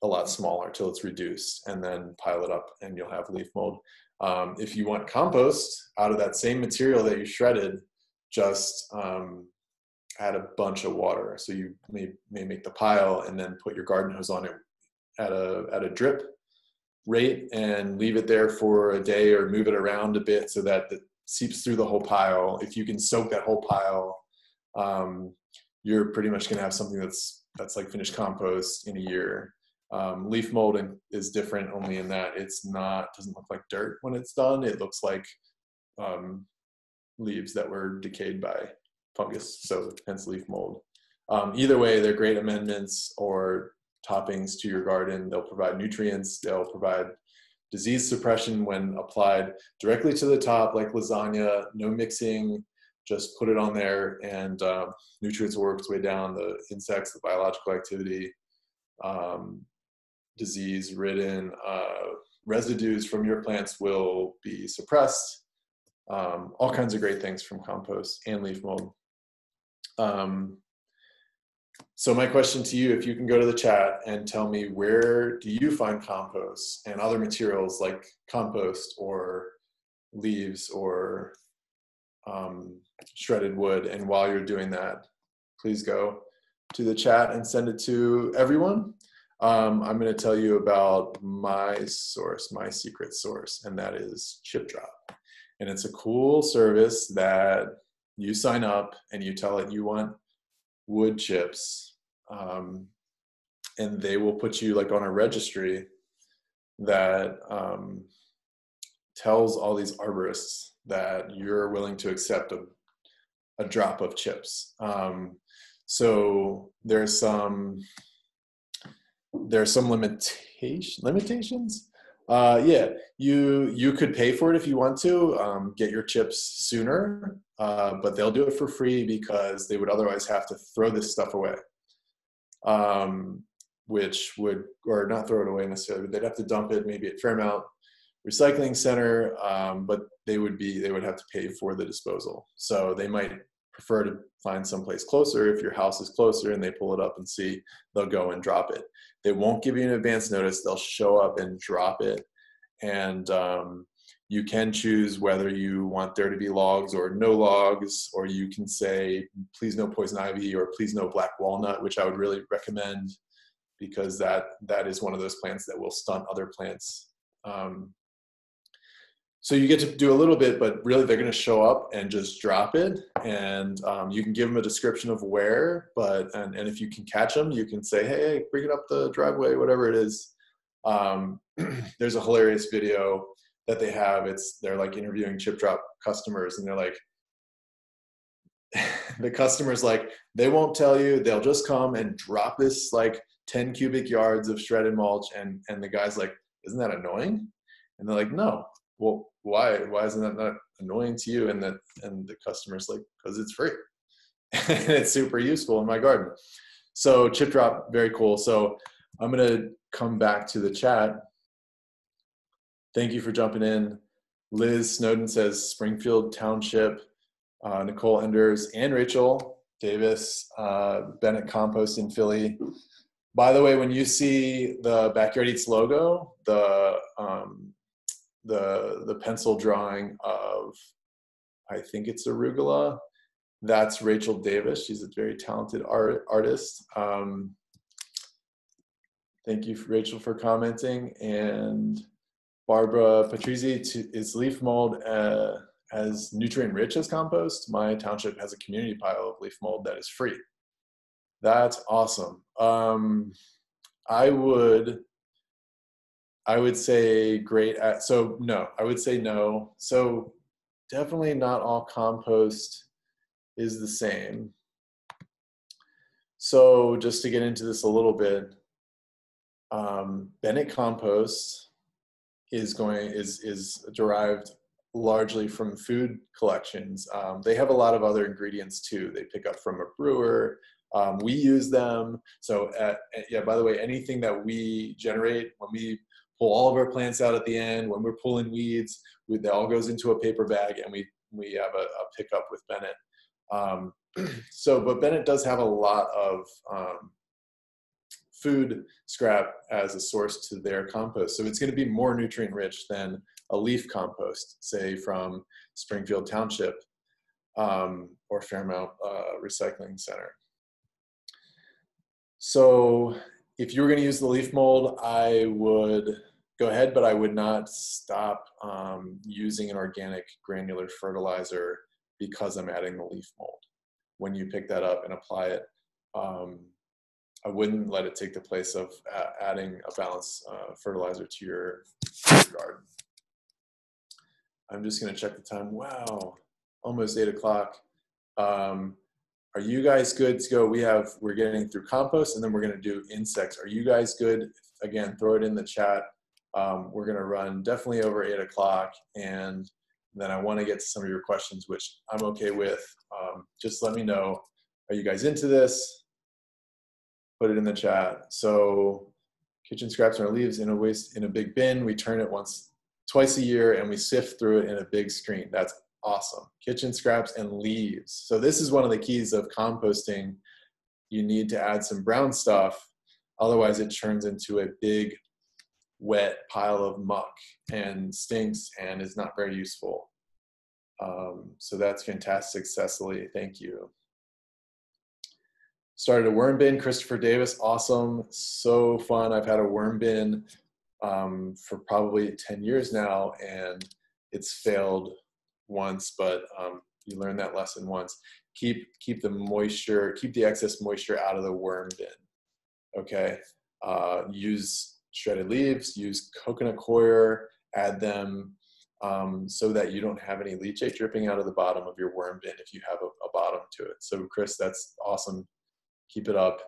a lot smaller, till it's reduced, and then pile it up and you'll have leaf mold. If you want compost out of that same material that you shredded, just add a bunch of water. So you may make the pile and then put your garden hose on it at a drip rate and leave it there for a day, or move it around a bit so that it seeps through the whole pile. If you can soak that whole pile, you're pretty much going to have something that's like finished compost in a year. Leaf molding is different only in that doesn't look like dirt when it's done. It looks like leaves that were decayed by fungus, so hence leaf mold. Either way, they're great amendments or toppings to your garden. They'll provide nutrients, they'll provide disease suppression when applied directly to the top, like lasagna, no mixing, just put it on there, and nutrients will work its way down, the insects, the biological activity, disease-ridden residues from your plants will be suppressed. All kinds of great things from compost and leaf mold. So my question to you, if you can go to the chat and tell me, where do you find compost and other materials like compost or leaves or shredded wood? And while you're doing that, please go to the chat and send it to everyone. I'm going to tell you about my source, my secret source, and that is ChipDrop. And it's a cool service that you sign up and you tell it you want wood chips, and they will put you like on a registry that tells all these arborists that you're willing to accept a drop of chips. So there's some limitations. Yeah, you could pay for it if you want to, get your chips sooner, but they'll do it for free because they would otherwise have to throw this stuff away, which would, or not throw it away necessarily, but they'd have to dump it maybe at Fairmount Recycling Center, but they would have to pay for the disposal. So they might prefer to find someplace closer. If your house is closer and they pull it up and see, they'll go and drop it. They won't give you an advance notice. They'll show up and drop it. And you can choose whether you want there to be logs or no logs, or you can say, please no poison ivy, or please no black walnut, which I would really recommend because that is one of those plants that will stunt other plants. So you get to do a little bit, but really they're going to show up and just drop it. And you can give them a description of where, and if you can catch them, you can say, hey, bring it up the driveway, whatever it is. There's a hilarious video that they have. They're like interviewing ChipDrop customers, and they're like, the customer's like, they won't tell you, they'll just come and drop this like 10 cubic yards of shredded mulch. And the guy's like, isn't that annoying? And they're like, no. Well, why isn't that not annoying to you? And the customer's like, because it's free and it's super useful in my garden. So ChipDrop, very cool. So I'm going to come back to the chat. Thank you for jumping in. Liz Snowden says Springfield Township, Nicole Enders and Rachel Davis, Bennett Compost in Philly. By the way, when you see the Backyard Eats logo, the pencil drawing of, I think it's arugula, that's Rachel Davis. She's a very talented artist. Thank you, Rachel, for commenting. And Barbara Patrizzi, is leaf mold as nutrient rich as compost? My township has a community pile of leaf mold that is free. That's awesome. I would say great at, so no, I would say no. So definitely not all compost is the same. So just to get into this a little bit, Bennett compost is derived largely from food collections. They have a lot of other ingredients too. They pick up from a brewer. We use them. So yeah, by the way, anything that we generate, when we pull all of our plants out at the end, when we're pulling weeds, that all goes into a paper bag, and we have a pickup with Bennett. But Bennett does have a lot of food scrap as a source to their compost. So it's going to be more nutrient rich than a leaf compost, say from Springfield Township or Fairmount Recycling Center. So if you were going to use the leaf mold, I would go ahead, but I would not stop using an organic granular fertilizer because I'm adding the leaf mold. When you pick that up and apply it, I wouldn't let it take the place of adding a balanced fertilizer to your garden. I'm just going to check the time. Wow, almost 8 o'clock. Are you guys good to go? We're getting through compost, and then we're going to do insects. Are you guys good? Again, throw it in the chat. We're going to run definitely over 8 o'clock, and then I want to get to some of your questions, which I'm okay with. Just let me know. Are you guys into this? Put it in the chat. So kitchen scraps and our leaves in a big bin. We turn it twice a year, and we sift through it in a big screen. That's awesome. Kitchen scraps and leaves. So this is one of the keys of composting. You need to add some brown stuff. Otherwise it turns into a big wet pile of muck and stinks and is not very useful. So that's fantastic, Cecily. Thank you. Started a worm bin, Christopher Davis. Awesome. So fun. I've had a worm bin for probably 10 years now, and it's failed once, but you learn that lesson once. Keep the excess moisture out of the worm bin. Okay. Use shredded leaves, use coconut coir, add them so that you don't have any leachate dripping out of the bottom of your worm bin if you have a bottom to it. So Chris, that's awesome. Keep it up.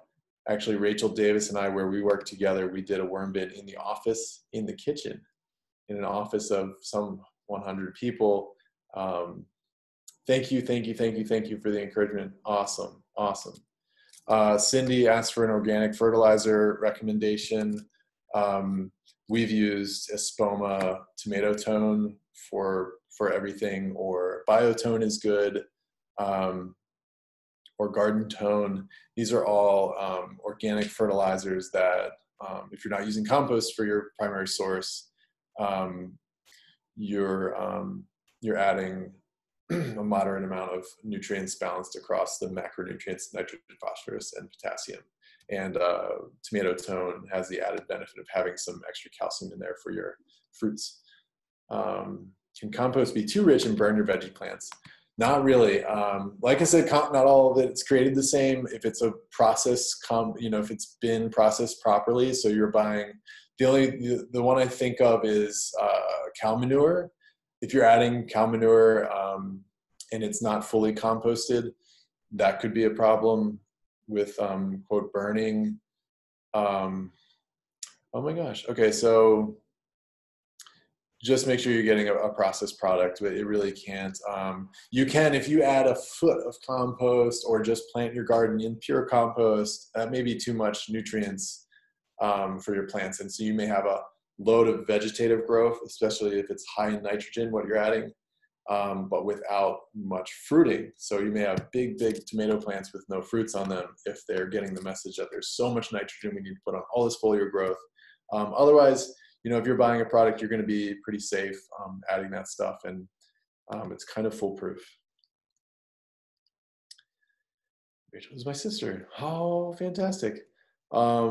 Actually, Rachel Davis and I, where we work together, we did a worm bin in the office, in the kitchen, in an office of some 100 people. Thank you for the encouragement. Awesome. Cindy asked for an organic fertilizer recommendation. We've used Espoma tomato tone for everything, or biotone is good, or garden tone. These are all organic fertilizers that, if you're not using compost for your primary source, you're adding a moderate amount of nutrients balanced across the macronutrients, nitrogen, phosphorus, and potassium. And tomato tone has the added benefit of having some extra calcium in there for your fruits. Can compost be too rich and burn your veggie plants? Not really. Like I said, not all of it's created the same. If it's a process, if it's been processed properly, so you're buying, the one I think of is cow manure. If you're adding cow manure and it's not fully composted, that could be a problem with quote burning. Oh my gosh. Okay, so just make sure you're getting a processed product, but it really can't. You can, if you add a foot of compost or just plant your garden in pure compost, that may be too much nutrients for your plants. And so you may have a load of vegetative growth, especially if it's high in nitrogen, what you're adding, but without much fruiting. So you may have big tomato plants with no fruits on them if they're getting the message that there's so much nitrogen we need to put on all this foliar growth. Otherwise, if you're buying a product, you're going to be pretty safe adding that stuff, and it's kind of foolproof. Rachel is my sister. Oh, fantastic. I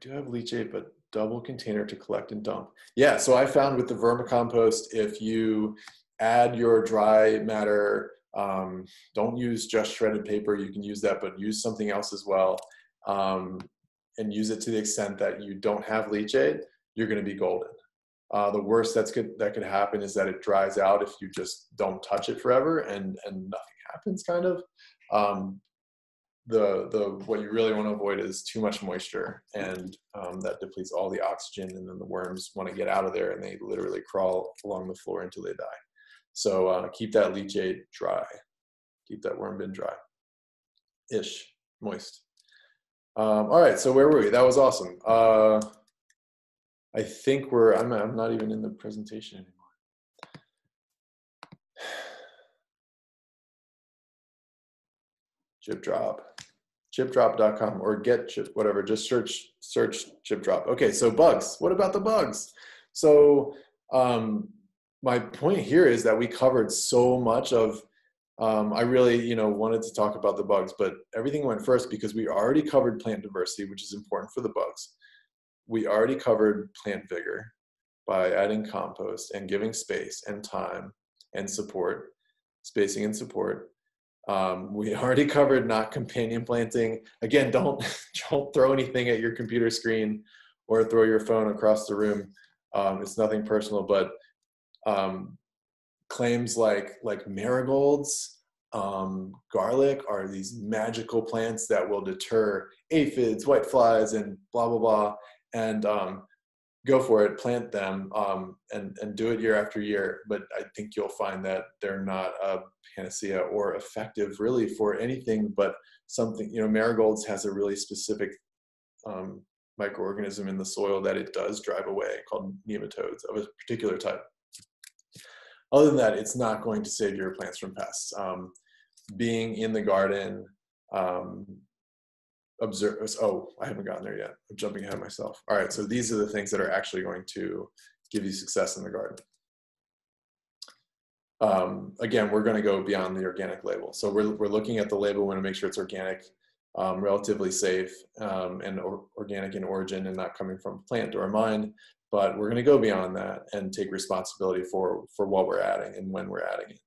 do have leachate, but double container to collect and dump. Yeah, so I found with the vermicompost, if you add your dry matter, don't use just shredded paper, you can use that, but use something else as well, and use it to the extent that you don't have leachate, you're gonna be golden. The worst that could happen is that it dries out if you just don't touch it forever and nothing happens, kind of. What you really want to avoid is too much moisture, and that depletes all the oxygen, and then the worms want to get out of there and they literally crawl along the floor until they die. So keep that leachate dry, keep that worm bin dry-ish, moist. All right, so where were we? That was awesome. I think I'm not even in the presentation anymore. chipdrop.com or get chip, whatever, just search chipdrop. Okay, so bugs. What about the bugs? So my point here is that we covered so much of, I really, wanted to talk about the bugs, but everything went first because we already covered plant diversity, which is important for the bugs. We already covered plant vigor by adding compost and giving space and time and support, spacing and support. We already covered not companion planting. Again, don't throw anything at your computer screen or throw your phone across the room. It's nothing personal, but claims like marigolds, garlic are these magical plants that will deter aphids, whiteflies, and blah, blah, blah. And go for it, plant them, and do it year after year. But I think you'll find that they're not a panacea or effective really for anything but something. Marigolds has a really specific microorganism in the soil that it does drive away, called nematodes of a particular type. Other than that, it's not going to save your plants from pests. Being in the garden, observe. Oh, I haven't gotten there yet. I'm jumping ahead of myself. All right, so these are the things that are actually going to give you success in the garden. Again, we're going to go beyond the organic label. So we're looking at the label. We want to make sure it's organic, relatively safe, and organic in origin and not coming from a plant or a mine. But we're going to go beyond that and take responsibility for what we're adding and when we're adding it.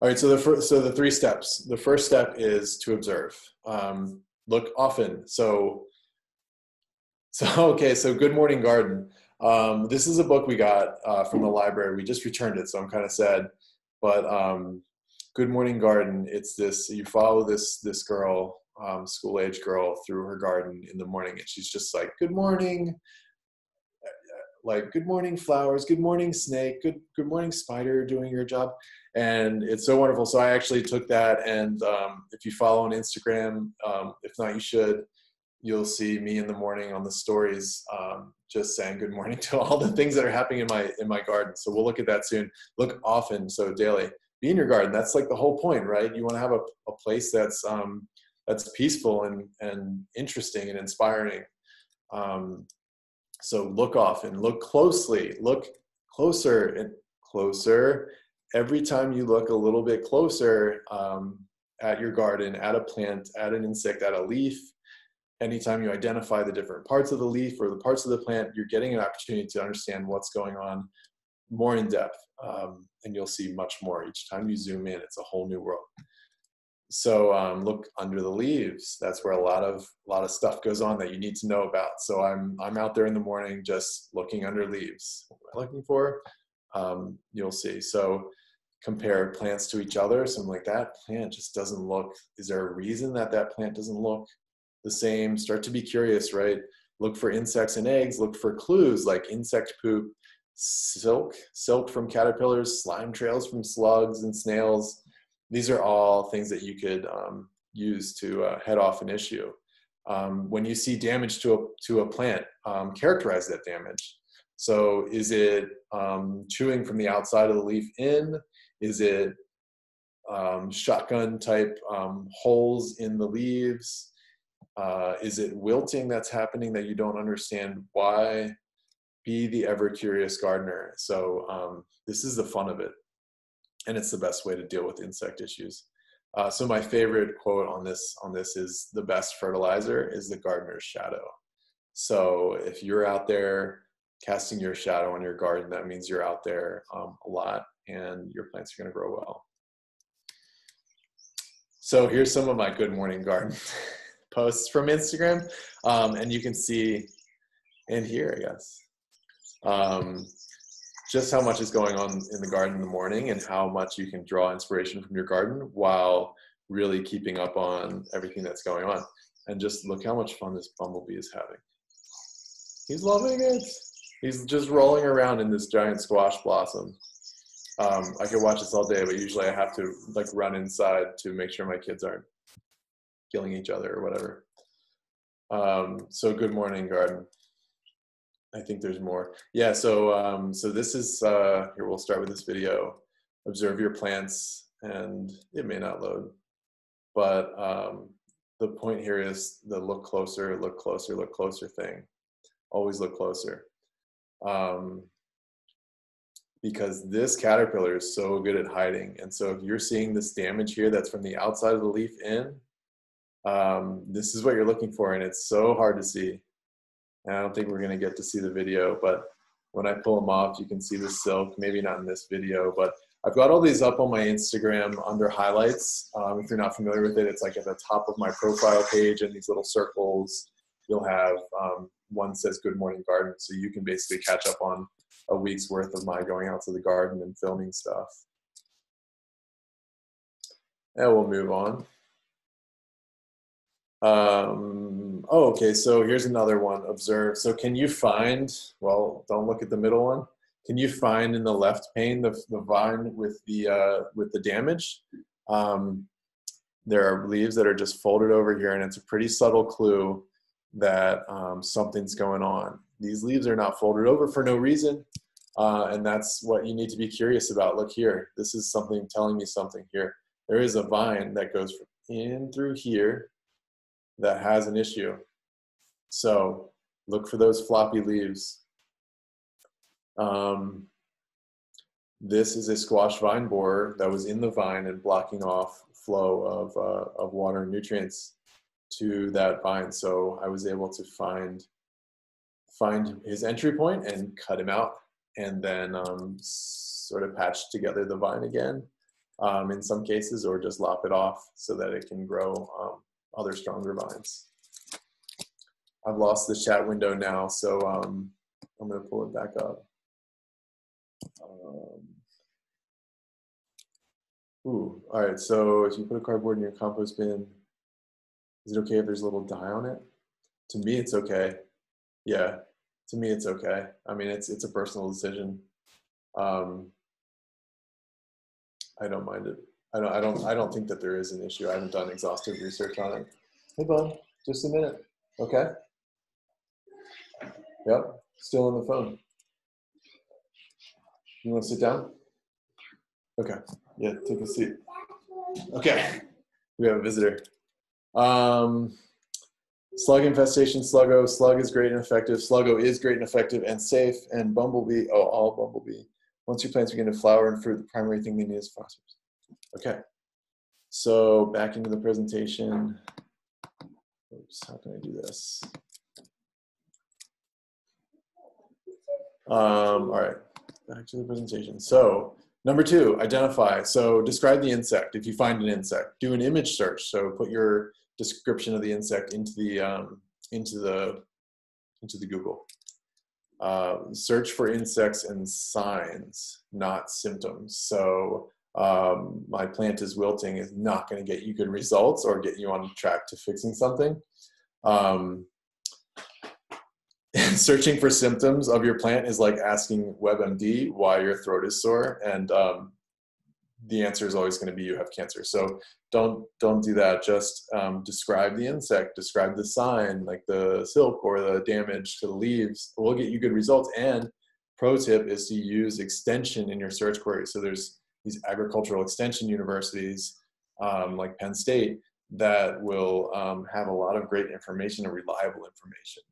All right, so the 3 steps. The first step is to observe. Look often. So Good Morning Garden. This is a book we got from the library. We just returned it, so I'm kind of sad. But Good Morning Garden, it's this, you follow this girl, school-age girl, through her garden in the morning, and she's just like, good morning, like, good morning flowers, good morning snake, good morning spider, doing your job. And it's so wonderful. So I actually took that, and if you follow on Instagram, if not, you should, you'll see me in the morning on the stories, just saying good morning to all the things that are happening in my garden. So we'll look at that soon. Look often, so daily. Be in your garden. That's like the whole point, right? You want to have a place that's peaceful and interesting and inspiring. So look often, look closely, look closer and closer. Every time you look a little bit closer at your garden, at a plant, at an insect, at a leaf, anytime you identify the different parts of the leaf or the parts of the plant, you're getting an opportunity to understand what's going on more in depth. And you'll see much more. Each time you zoom in, it's a whole new world. So look under the leaves. That's where a lot of stuff goes on that you need to know about. So I'm out there in the morning just looking under leaves. What am I looking for? You'll see. So compare plants to each other. Something like that plant just doesn't look. Is there a reason that plant doesn't look the same? Start to be curious, right? Look for insects and eggs. Look for clues like insect poop, silk from caterpillars, slime trails from slugs and snails. These are all things that you could use to head off an issue. When you see damage to a plant, characterize that damage. So is it chewing from the outside of the leaf in? Is it shotgun type holes in the leaves? Is it wilting that's happening that you don't understand why? Be the ever curious gardener. So this is the fun of it. And it's the best way to deal with insect issues. So my favorite quote on this is, the best fertilizer is the gardener's shadow. So if you're out there casting your shadow on your garden, that means you're out there a lot and your plants are going to grow well. So here's some of my good morning garden posts from Instagram. And you can see in here, I guess, just how much is going on in the garden in the morning and how much you can draw inspiration from your garden while really keeping up on everything that's going on. And just look how much fun this bumblebee is having. He's loving it. He's just rolling around in this giant squash blossom. I could watch this all day, but usually I have to like run inside to make sure my kids aren't killing each other or whatever. So good morning, garden. I think there's more. Yeah, so this is, here we'll start with this video. Observe your plants, and it may not load. But the point here is the look closer, look closer, look closer thing. Always look closer. Because this caterpillar is so good at hiding. And so if you're seeing this damage here that's from the outside of the leaf in, this is what you're looking for, and it's so hard to see. And I don't think we're going to get to see the video, but when I pull them off, you can see the silk. Maybe not in this video, but I've got all these up on my Instagram under highlights. If you're not familiar with it, it's like at the top of my profile page, and these little circles, you'll have one says Good Morning Garden. So you can basically catch up on a week's worth of my going out to the garden and filming stuff. And we'll move on. Oh, okay, so here's another one, observe. So can you find, well, don't look at the middle one. Can you find in the left pane the vine with the damage? There are leaves that are just folded over here, and it's a pretty subtle clue that something's going on. These leaves are not folded over for no reason, and that's what you need to be curious about. Look here, this is something telling me something here. There is a vine that goes in through here that has an issue. So look for those floppy leaves. This is a squash vine borer that was in the vine and blocking off flow of water and nutrients to that vine. So I was able to find his entry point and cut him out, and then sort of patch together the vine again in some cases, or just lop it off so that it can grow other stronger vines. I've lost the chat window now, so I'm going to pull it back up. All right, so if you put a cardboard in your compost bin, is it okay if there's a little dye on it? To me, it's okay. Yeah, to me, it's okay. I mean, it's a personal decision. I don't mind it. I don't think that there is an issue. I haven't done exhaustive research on it. Hey, bud, just a minute. Okay. Yep, still on the phone. You want to sit down? Okay. Yeah, take a seat. Okay. We have a visitor. Slug infestation, sluggo. Slug is great and effective. Sluggo is great and effective and safe. And bumblebee, oh, all bumblebee. Once your plants begin to flower and fruit, the primary thing they need is phosphorus. Okay. So back into the presentation. Oops, how can I do this? All right, back to the presentation. So number 2, identify. So describe the insect. If you find an insect, do an image search. So put your description of the insect into the Google. Search for insects and signs, not symptoms. So my plant is wilting is not going to get you good results or get you on track to fixing something. Searching for symptoms of your plant is like asking WebMD why your throat is sore, and the answer is always going to be you have cancer. So don't do that. Just describe the insect, describe the sign, like the silk or the damage to the leaves. We'll get you good results. And pro tip is to use extension in your search query. So there's these agricultural extension universities like Penn State that will have a lot of great information and reliable information.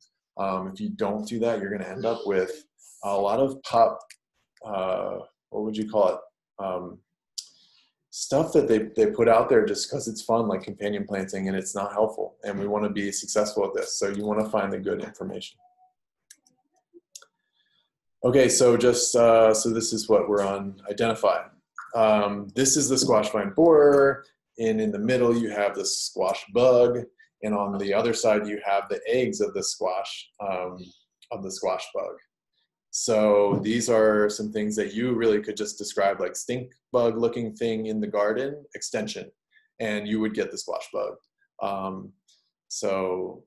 If you don't do that, you're going to end up with a lot of what would you call it? stuff that they put out there just because it's fun, like companion planting, and it's not helpful. And we want to be successful at this. So you want to find the good information. Okay, so just, so this is what we're on, identify. This is the squash vine borer, and in the middle you have the squash bug, and on the other side you have the eggs of the squash bug. So these are some things that you really could just describe, like stink bug looking thing in the garden, extension, and you would get the squash bug. So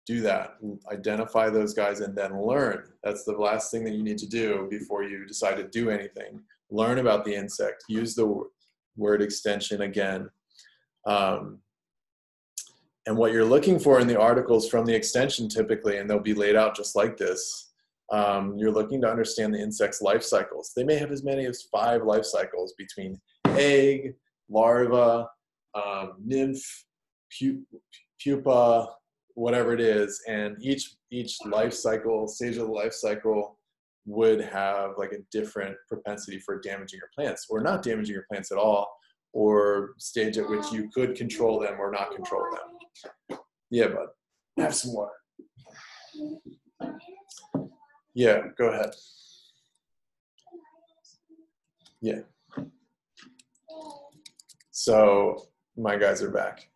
do that, identify those guys, and then learn. That's the last thing that you need to do before you decide to do anything. Learn about the insect, use the word extension again. And what you're looking for in the articles from the extension typically, and they'll be laid out just like this, you're looking to understand the insect's life cycles. They may have as many as 5 life cycles between egg, larva, nymph, pupa, whatever it is, and each life cycle, stage of the life cycle would have like a different propensity for damaging your plants, or not damaging your plants at all, or stage at which you could control them or not control them. Yeah, bud, have some water. Yeah, go ahead. Yeah. So my guys are back.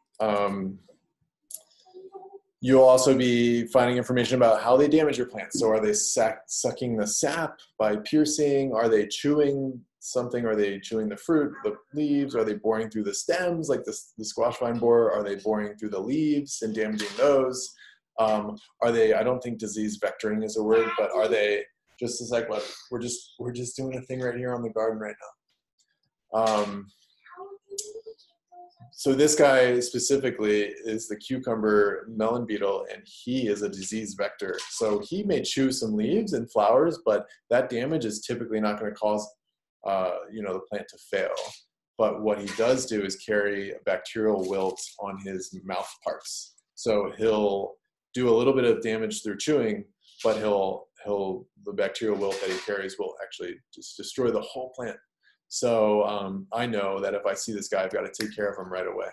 You'll also be finding information about how they damage your plants. So are they sucking the sap by piercing? Are they chewing something? Are they chewing the fruit, the leaves? Are they boring through the stems like the squash vine borer? Are they boring through the leaves and damaging those? Are they, I don't think disease vectoring is a word, but are they just as like what we're just doing a thing right here on the garden right now. So this guy specifically is the cucumber melon beetle, and he is a disease vector. So he may chew some leaves and flowers, but that damage is typically not going to cause, the plant to fail. But what he does do is carry bacterial wilt on his mouth parts. So he'll do a little bit of damage through chewing, but the bacterial wilt that he carries will actually just destroy the whole plant. So I know that if I see this guy, I've got to take care of him right away.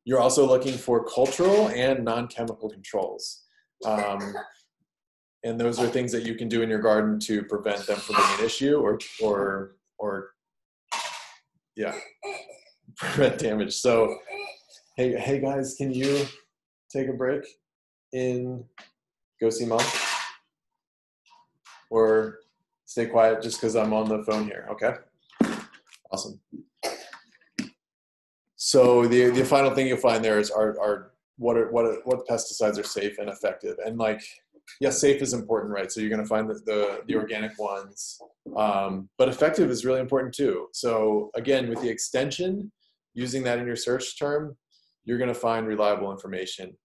You're also looking for cultural and non-chemical controls. And those are things that you can do in your garden to prevent them from being an issue or prevent damage. So, hey guys, can you take a break and go see mom? Or stay quiet just because I'm on the phone here, okay? Awesome. So the final thing you'll find there is what pesticides are safe and effective. And like, yes, safe is important, right? So you're going to find the organic ones, but effective is really important too. So again, with the extension, using that in your search term, you're going to find reliable information.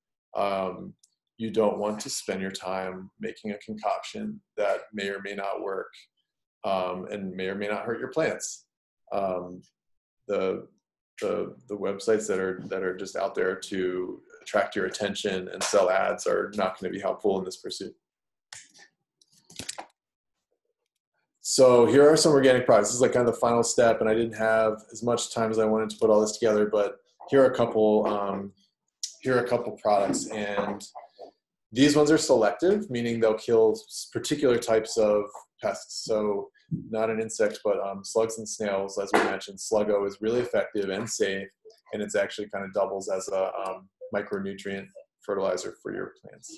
You don't want to spend your time making a concoction that may or may not work, and may or may not hurt your plants. The websites that are just out there to attract your attention and sell ads are not going to be helpful in this pursuit. So here are some organic products. This is like kind of the final step, and I didn't have as much time as I wanted to put all this together, but here are a couple products, and these ones are selective, meaning they'll kill particular types of pests. So not an insect, but slugs and snails, as we mentioned. Sluggo is really effective and safe, and it's actually kind of doubles as a micronutrient fertilizer for your plants.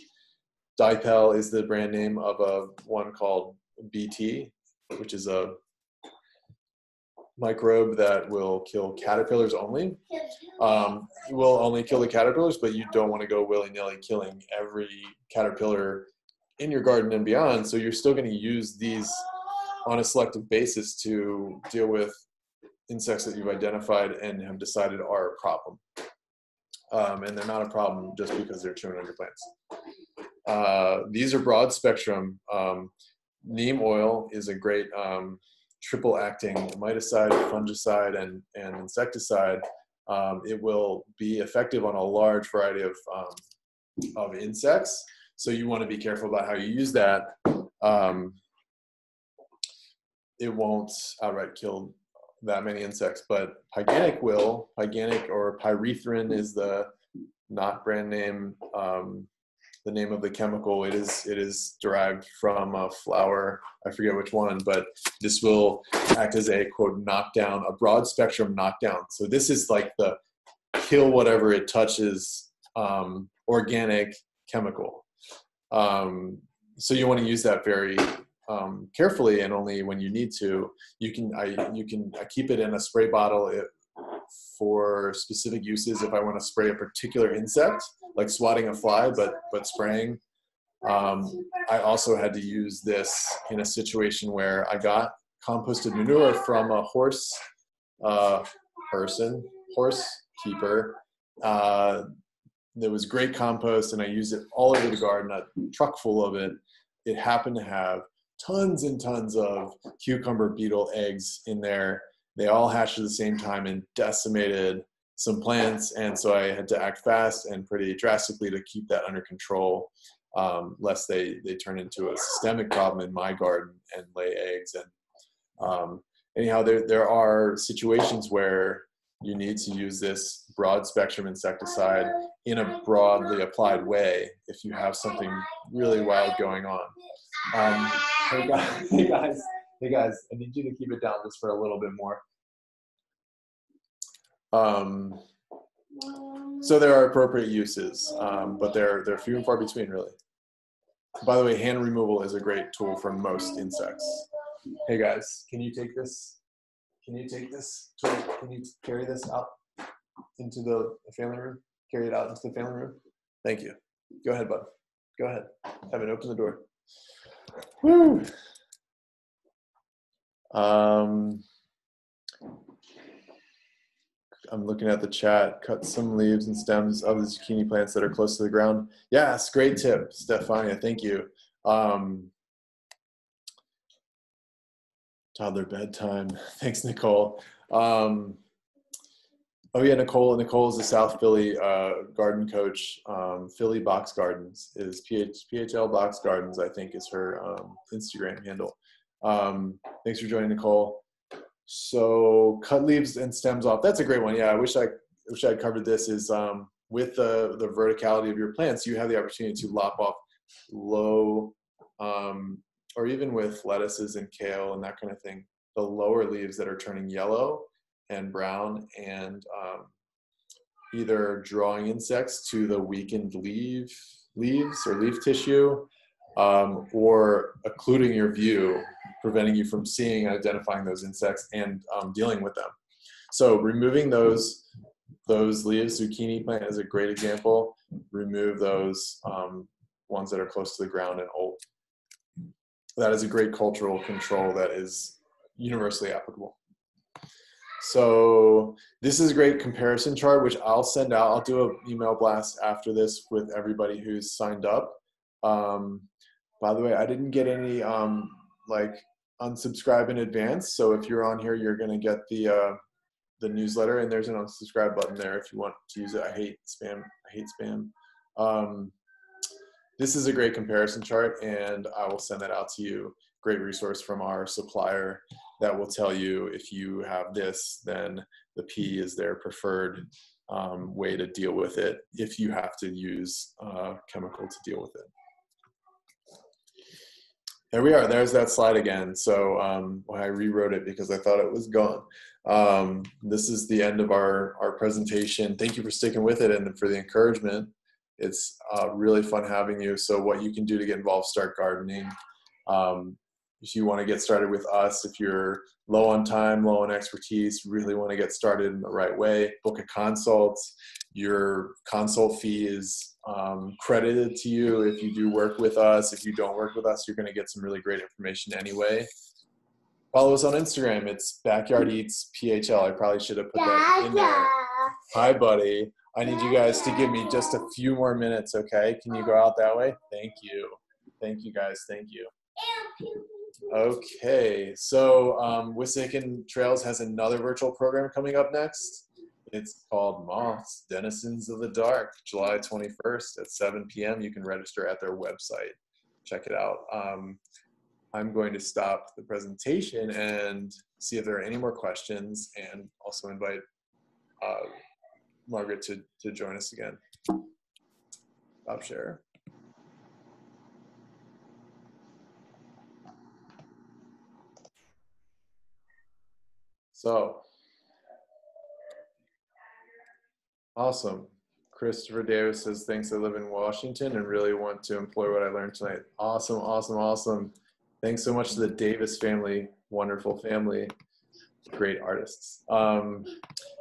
Dipel is the brand name of one called BT, which is a microbe that will kill caterpillars only. It will only kill the caterpillars, but you don't want to go willy-nilly killing every caterpillar in your garden and beyond. So you're still going to use these on a selective basis to deal with insects that you've identified and have decided are a problem. And they're not a problem just because they're chewing on your plants. These are broad spectrum. Neem oil is a great triple acting miticide, fungicide, and insecticide. It will be effective on a large variety of insects. So you want to be careful about how you use that. It won't outright kill that many insects, but pyganic will. Pyganic or pyrethrin is the not brand name, the name of the chemical. It is derived from a flower. I forget which one, but this will act as a quote knockdown, a broad spectrum knockdown. So this is like the kill whatever it touches organic chemical. So you want to use that very carefully and only when you need to. I keep it in a spray bottle for specific uses. If I want to spray a particular insect, like swatting a fly, but spraying. I also had to use this in a situation where I got composted manure from a horse keeper. There was great compost, and I used it all over the garden, a truck full of it. It happened to have tons and tons of cucumber beetle eggs in there. They all hatched at the same time and decimated some plants, and so I had to act fast and pretty drastically to keep that under control, lest they turn into a systemic problem in my garden and lay eggs. And anyhow, there are situations where you need to use this broad spectrum insecticide in a broadly applied way if you have something really wild going on. Hey guys, I need you to keep it down just for a little bit more. So there are appropriate uses, but they're few and far between, really. By the way, hand removal is a great tool for most insects. Hey guys, can you take this? Can you take this? Can you carry this out into the family room? Carry it out into the family room? Thank you. Go ahead, bud. Go ahead. Evan, open the door. Woo! I'm looking at the chat. Cut some leaves and stems of the zucchini plants that are close to the ground. Yes, great tip, Stefania. Thank you. Toddler bedtime. Thanks, Nicole. Oh yeah, Nicole is the South Philly garden coach. Philly Box Gardens is PHL Box Gardens, I think, is her Instagram handle. Thanks for joining, Nicole. So cut leaves and stems off. That's a great one. Yeah, I wish I'd covered this. Is with the verticality of your plants, you have the opportunity to lop off low, or even with lettuces and kale and that kind of thing, the lower leaves that are turning yellow and brown, and either drawing insects to the weakened leaves or leaf tissue, or occluding your view, preventing you from seeing and identifying those insects and dealing with them. So removing those leaves, zucchini plant is a great example. Remove those ones that are close to the ground and old. That is a great cultural control that is universally applicable. So this is a great comparison chart, which I'll send out. I'll do an email blast after this with everybody who's signed up. By the way, I didn't get any like unsubscribe in advance. So if you're on here, you're going to get the newsletter, and there's an unsubscribe button there if you want to use it. I hate spam. This is a great comparison chart, and I will send that out to you. Great resource from our supplier that will tell you if you have this, then the P is their preferred way to deal with it if you have to use chemical to deal with it. There we are. There's that slide again. So I rewrote it because I thought it was gone. This is the end of our presentation. Thank you for sticking with it and for the encouragement. It's really fun having you. So what you can do to get involved, start gardening. If you want to get started with us, if you're low on time, low on expertise, really want to get started in the right way, book a consult. Your consult fee is credited to you if you do work with us. If you don't work with us, you're going to get some really great information anyway. Follow us on Instagram. It's Backyard Eats PHL. I probably should have put that in there. Hi, buddy. I need you guys to give me just a few more minutes, okay? Can you go out that way? Thank you. Thank you, guys. Thank you. Okay, so Wissahickon Trails has another virtual program coming up next. It's called Moths, Denizens of the Dark, July 21st at 7 p.m. You can register at their website. Check it out. I'm going to stop the presentation and see if there are any more questions, and also invite Margaret to join us again. Stop share. So, awesome. Christopher Davis says, thanks, I live in Washington and really want to employ what I learned tonight. Awesome, awesome, awesome. Thanks so much to the Davis family, wonderful family, great artists.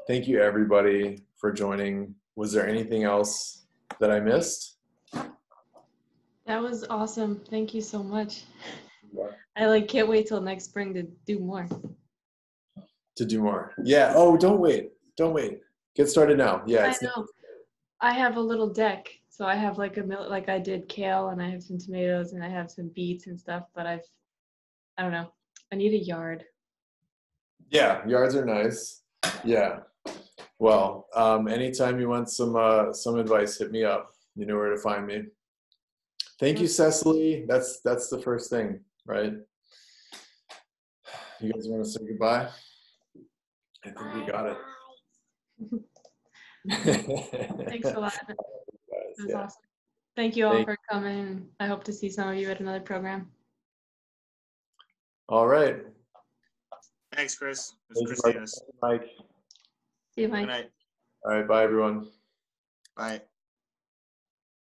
Thank you everybody for joining. Was there anything else that I missed? That was awesome. Thank you so much. I can't wait till next spring to do more. To do more. Yeah. Oh, don't wait. Don't wait. Get started now. Yeah. I know. I have a little deck. So I have like I did kale, and I have some tomatoes, and I have some beets and stuff, but I don't know. I need a yard. Yeah, yards are nice. Yeah. Well, anytime you want some advice, hit me up. You know where to find me. Thank you, Cecily. That's the first thing, right? You guys want to say goodbye? I think we got it. Thanks a lot. That was awesome. Thank you all for coming. I hope to see some of you at another program. All right. Thanks, Chris. It was Chris Davis. Mike. See you, Mike. Good night. All right. Bye, everyone. Bye.